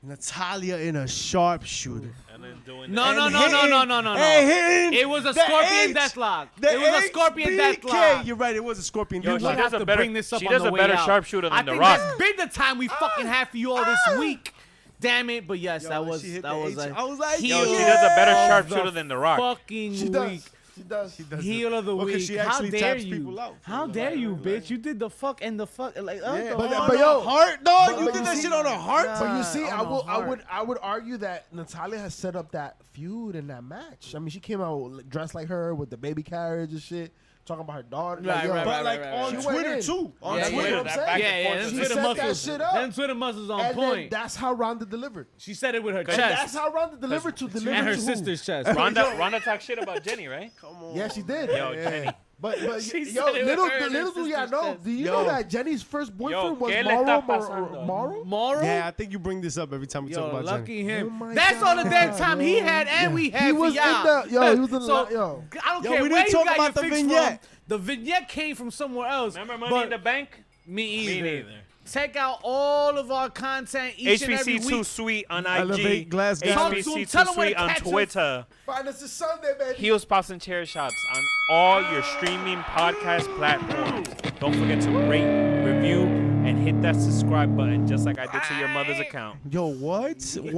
Natalia in a sharpshooter. and then doing No, no, And no, no, hitting- no, no, no, and no. hitting It was a the scorpion H- deathlock. the It was a scorpion HBK. deathlock. You're right. It was a scorpion Yo, You she would deathlock. does have a to better- bring this up she on does the a way better out. sharpshooter than I The think Rock. that's been the time we fucking had for you all this week. Damn it! But yes, Yo, that when was she hit that the was H- a I was like, heel Yo, she Yeah. does a better of sharpshooter the than The Rock. fucking She week. does. She does. She does Heel it. of the Well, 'cause week. she How actually dare taps you? people out. How dare you, bitch? You did the fuck and the fuck like Yeah, But on yo, a heart, dog. but You you did that see- shit on a heart. But you see, on a heart. I would argue that Natalia has set up that feud in that match. I mean, she came out dressed like her with the baby carriage and shit, talking about her daughter. Right, right, But like right. on She went Twitter in. too. On Yeah, Twitter. yeah. That Yeah, back Yeah, and yeah, forth them She Twitter set that muscles. shit up. Them Twitter muscles on And then point. that's how Ronda delivered. She said it with her And that's chest how Ronda delivered to deliver and her to who? sister's chest. Ronda talked shit about Jenny, right? Come on. Yeah, she did. Yo, Jenny. But She yo, said it with little her and her do y'all sister's know? chest. Do you Yo. know that Jenny's first boyfriend was ¿qué le está Mauro? pasando? Mauro? Moral? Yeah, I think you bring this up every time we talk Yo, about lucky Jenny. him. Oh my That's all the damn God, time he had and we had He for was in y'all. the he was in the So, yo. I don't Yo, care we where didn't you talk got about your the fix vignette. from. The vignette came from somewhere else. Remember Money but in the Bank? Me either. Me neither. Check out all of our content each and every HBC Too week. Sweet on IG. Elevate Glass Gallery. Tell them HBC tell Too them where Sweet to on catch us. Twitter. Find us this Sunday, baby. Heels, Pops, and Chair Shots on all your streaming podcast platforms. Don't forget to rate, review, and hit that subscribe button just like I did to your mother's account. Yo, what? Why?